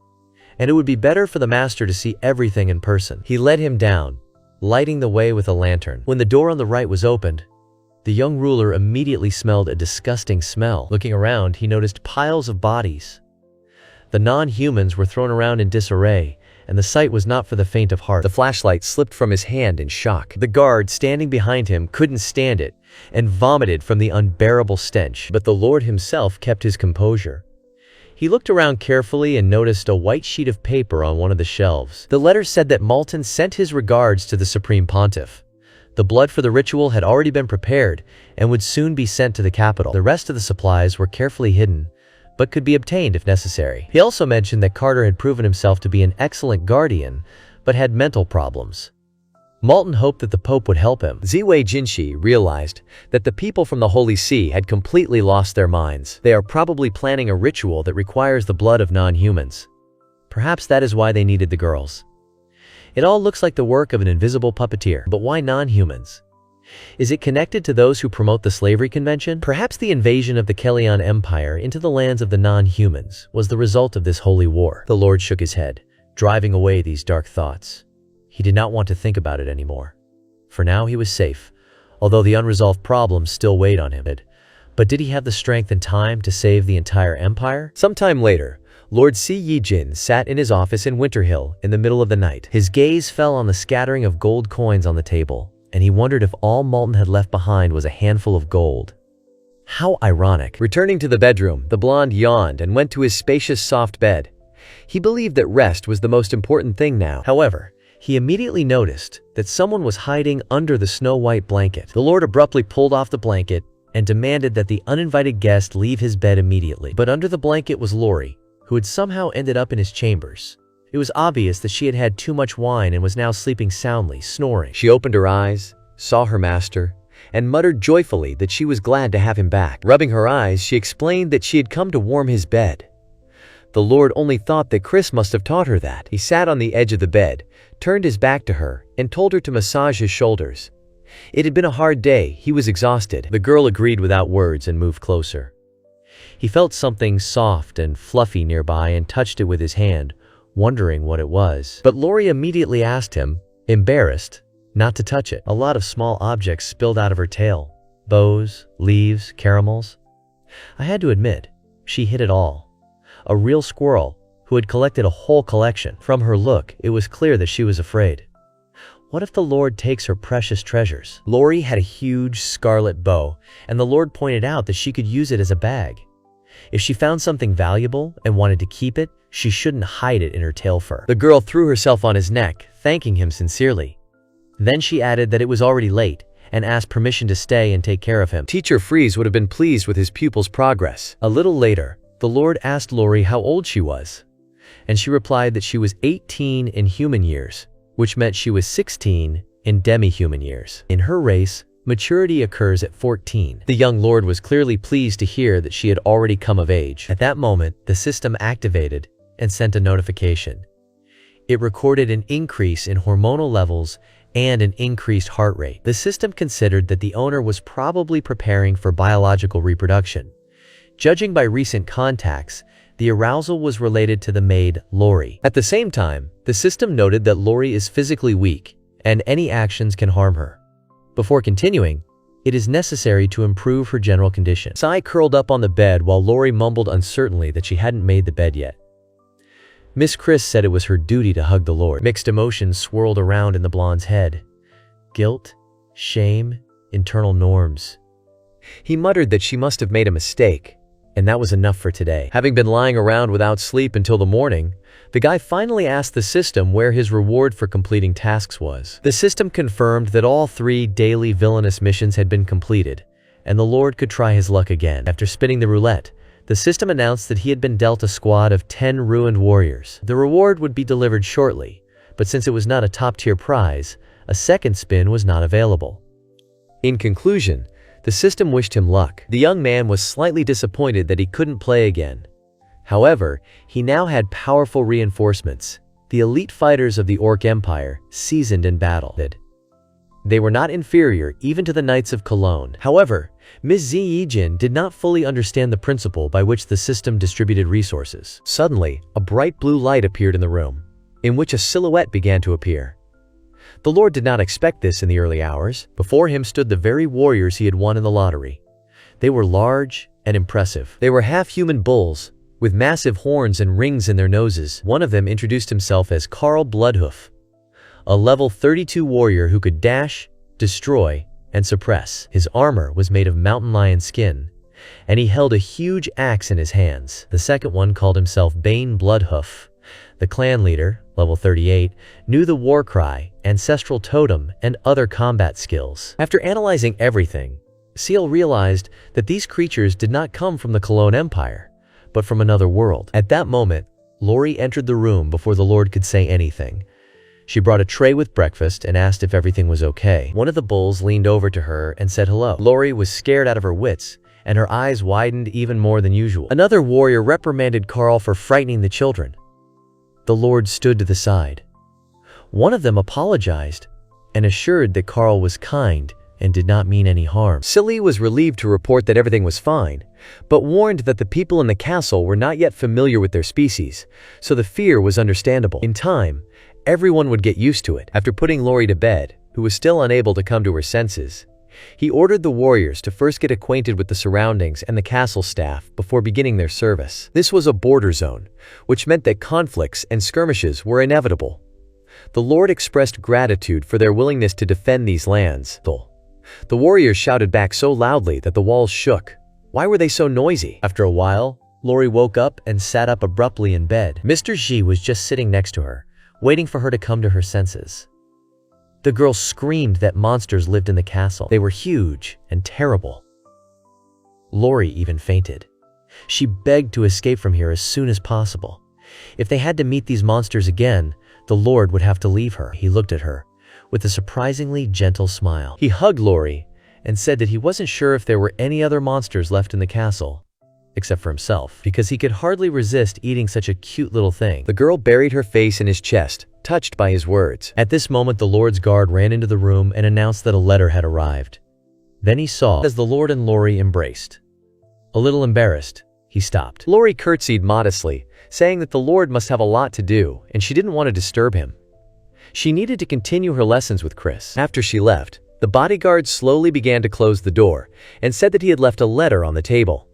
and it would be better for the master to see everything in person. He led him down, lighting the way with a lantern. When the door on the right was opened, the young ruler immediately smelled a disgusting smell. Looking around, he noticed piles of bodies. The non-humans were thrown around in disarray, and the sight was not for the faint of heart. The flashlight slipped from his hand in shock. The guard standing behind him couldn't stand it and vomited from the unbearable stench. But the Lord himself kept his composure. He looked around carefully and noticed a white sheet of paper on one of the shelves. The letter said that Malton sent his regards to the Supreme Pontiff. The blood for the ritual had already been prepared and would soon be sent to the capital. The rest of the supplies were carefully hidden, but could be obtained if necessary. He also mentioned that Carter had proven himself to be an excellent guardian, but had mental problems. Malton hoped that the Pope would help him. Ziwei Jinshi realized that the people from the Holy See had completely lost their minds. They are probably planning a ritual that requires the blood of non-humans. Perhaps that is why they needed the girls. It all looks like the work of an invisible puppeteer. But why non-humans? Is it connected to those who promote the slavery convention? Perhaps the invasion of the Kellyan Empire into the lands of the non-humans was the result of this holy war. The Lord shook his head, driving away these dark thoughts. He did not want to think about it anymore. For now he was safe, although the unresolved problems still weighed on him. But did he have the strength and time to save the entire empire? Sometime later, Lord Si Yijin sat in his office in Winterhill in the middle of the night. His gaze fell on the scattering of gold coins on the table, and he wondered if all Malton had left behind was a handful of gold. How ironic. Returning to the bedroom, the blonde yawned and went to his spacious soft bed. He believed that rest was the most important thing now. However, he immediately noticed that someone was hiding under the snow-white blanket. The Lord abruptly pulled off the blanket and demanded that the uninvited guest leave his bed immediately. But under the blanket was Lori, who had somehow ended up in his chambers. It was obvious that she had had too much wine and was now sleeping soundly, snoring. She opened her eyes, saw her master, and muttered joyfully that she was glad to have him back. Rubbing her eyes, she explained that she had come to warm his bed. The Lord only thought that Chris must have taught her that. He sat on the edge of the bed, turned his back to her, and told her to massage his shoulders. It had been a hard day. He was exhausted. The girl agreed without words and moved closer. He felt something soft and fluffy nearby and touched it with his hand, wondering what it was. But Lori immediately asked him, embarrassed, not to touch it. A lot of small objects spilled out of her tail. Bows, leaves, caramels. I had to admit, she hid it all. A real squirrel who had collected a whole collection. From her look, it was clear that she was afraid. What if the Lord takes her precious treasures? Lori had a huge scarlet bow, and the Lord pointed out that she could use it as a bag. If she found something valuable and wanted to keep it, she shouldn't hide it in her tail fur. The girl threw herself on his neck, thanking him sincerely. Then she added that it was already late and asked permission to stay and take care of him. Teacher Freeze would have been pleased with his pupil's progress. A little later, the Lord asked Lori how old she was, and she replied that she was 18 in human years, which meant she was 16 in demi-human years. In her race, maturity occurs at 14. The young lord was clearly pleased to hear that she had already come of age. At that moment, the system activated and sent a notification. It recorded an increase in hormonal levels and an increased heart rate. The system considered that the owner was probably preparing for biological reproduction. Judging by recent contacts, the arousal was related to the maid, Lori. At the same time, the system noted that Lori is physically weak, and any actions can harm her. Before continuing, it is necessary to improve her general condition. Sai curled up on the bed while Lori mumbled uncertainly that she hadn't made the bed yet. Miss Chris said it was her duty to hug the Lord. Mixed emotions swirled around in the blonde's head. Guilt, shame, internal norms. He muttered that she must have made a mistake, and that was enough for today. Having been lying around without sleep until the morning, the guy finally asked the system where his reward for completing tasks was. The system confirmed that all 3 daily villainous missions had been completed, and the Lord could try his luck again. After spinning the roulette, the system announced that he had been dealt a squad of 10 ruined warriors. The reward would be delivered shortly, but since it was not a top-tier prize, a second spin was not available. In conclusion, the system wished him luck. The young man was slightly disappointed that he couldn't play again. However, he now had powerful reinforcements, the elite fighters of the Orc Empire, seasoned in battle. They were not inferior even to the Knights of Cologne. However, Ms. Ziyijin did not fully understand the principle by which the system distributed resources. Suddenly, a bright blue light appeared in the room, in which a silhouette began to appear. The Lord did not expect this in the early hours. Before him stood the very warriors he had won in the lottery. They were large and impressive. They were half-human bulls, with massive horns and rings in their noses. One of them introduced himself as Karl Bloodhoof, a level 32 warrior who could dash, destroy, and suppress. His armor was made of mountain lion skin, and he held a huge axe in his hands. The second one called himself Bane Bloodhoof. The clan leader, level 38, knew the war cry, ancestral totem, and other combat skills. After analyzing everything, Seal realized that these creatures did not come from the Cologne Empire, but from another world. At that moment, Lori entered the room before the Lord could say anything. She brought a tray with breakfast and asked if everything was okay. One of the bulls leaned over to her and said hello. Lori was scared out of her wits, and her eyes widened even more than usual. Another warrior reprimanded Karl for frightening the children. The Lord stood to the side. One of them apologized and assured that Karl was kind and did not mean any harm. Silly was relieved to report that everything was fine, but warned that the people in the castle were not yet familiar with their species, so the fear was understandable. In time, everyone would get used to it. After putting Lori to bed, who was still unable to come to her senses, he ordered the warriors to first get acquainted with the surroundings and the castle staff before beginning their service. This was a border zone, which meant that conflicts and skirmishes were inevitable. The Lord expressed gratitude for their willingness to defend these lands. The warriors shouted back so loudly that the walls shook. Why were they so noisy? After a while, Lori woke up and sat up abruptly in bed. Mr. Xi was just sitting next to her, waiting for her to come to her senses. The girl screamed that monsters lived in the castle. They were huge and terrible. Lori even fainted. She begged to escape from here as soon as possible. If they had to meet these monsters again, the Lord would have to leave her. He looked at her with a surprisingly gentle smile. He hugged Lori and said that he wasn't sure if there were any other monsters left in the castle, except for himself, because he could hardly resist eating such a cute little thing. The girl buried her face in his chest, touched by his words. At this moment, the Lord's guard ran into the room and announced that a letter had arrived. Then he saw as the Lord and Lori embraced. A little embarrassed, he stopped. Lori curtsied modestly, saying that the Lord must have a lot to do, and she didn't want to disturb him. She needed to continue her lessons with Chris. After she left, the bodyguard slowly began to close the door and said that he had left a letter on the table.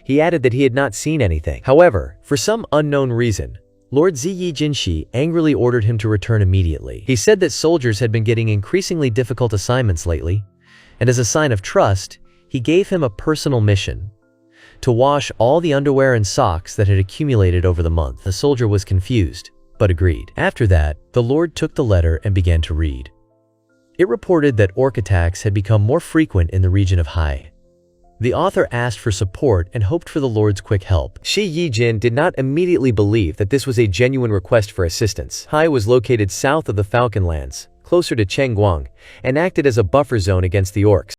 He added that he had not seen anything. However, for some unknown reason, Lord Ziyi Jinshi angrily ordered him to return immediately. He said that soldiers had been getting increasingly difficult assignments lately, and as a sign of trust, he gave him a personal mission to wash all the underwear and socks that had accumulated over the month. The soldier was confused, but agreed. After that, the Lord took the letter and began to read. It reported that orc attacks had become more frequent in the region of Hai. The author asked for support and hoped for the Lord's quick help. Shi Yijin did not immediately believe that this was a genuine request for assistance. Hai was located south of the Falcon Lands, closer to Chengguang, and acted as a buffer zone against the orcs.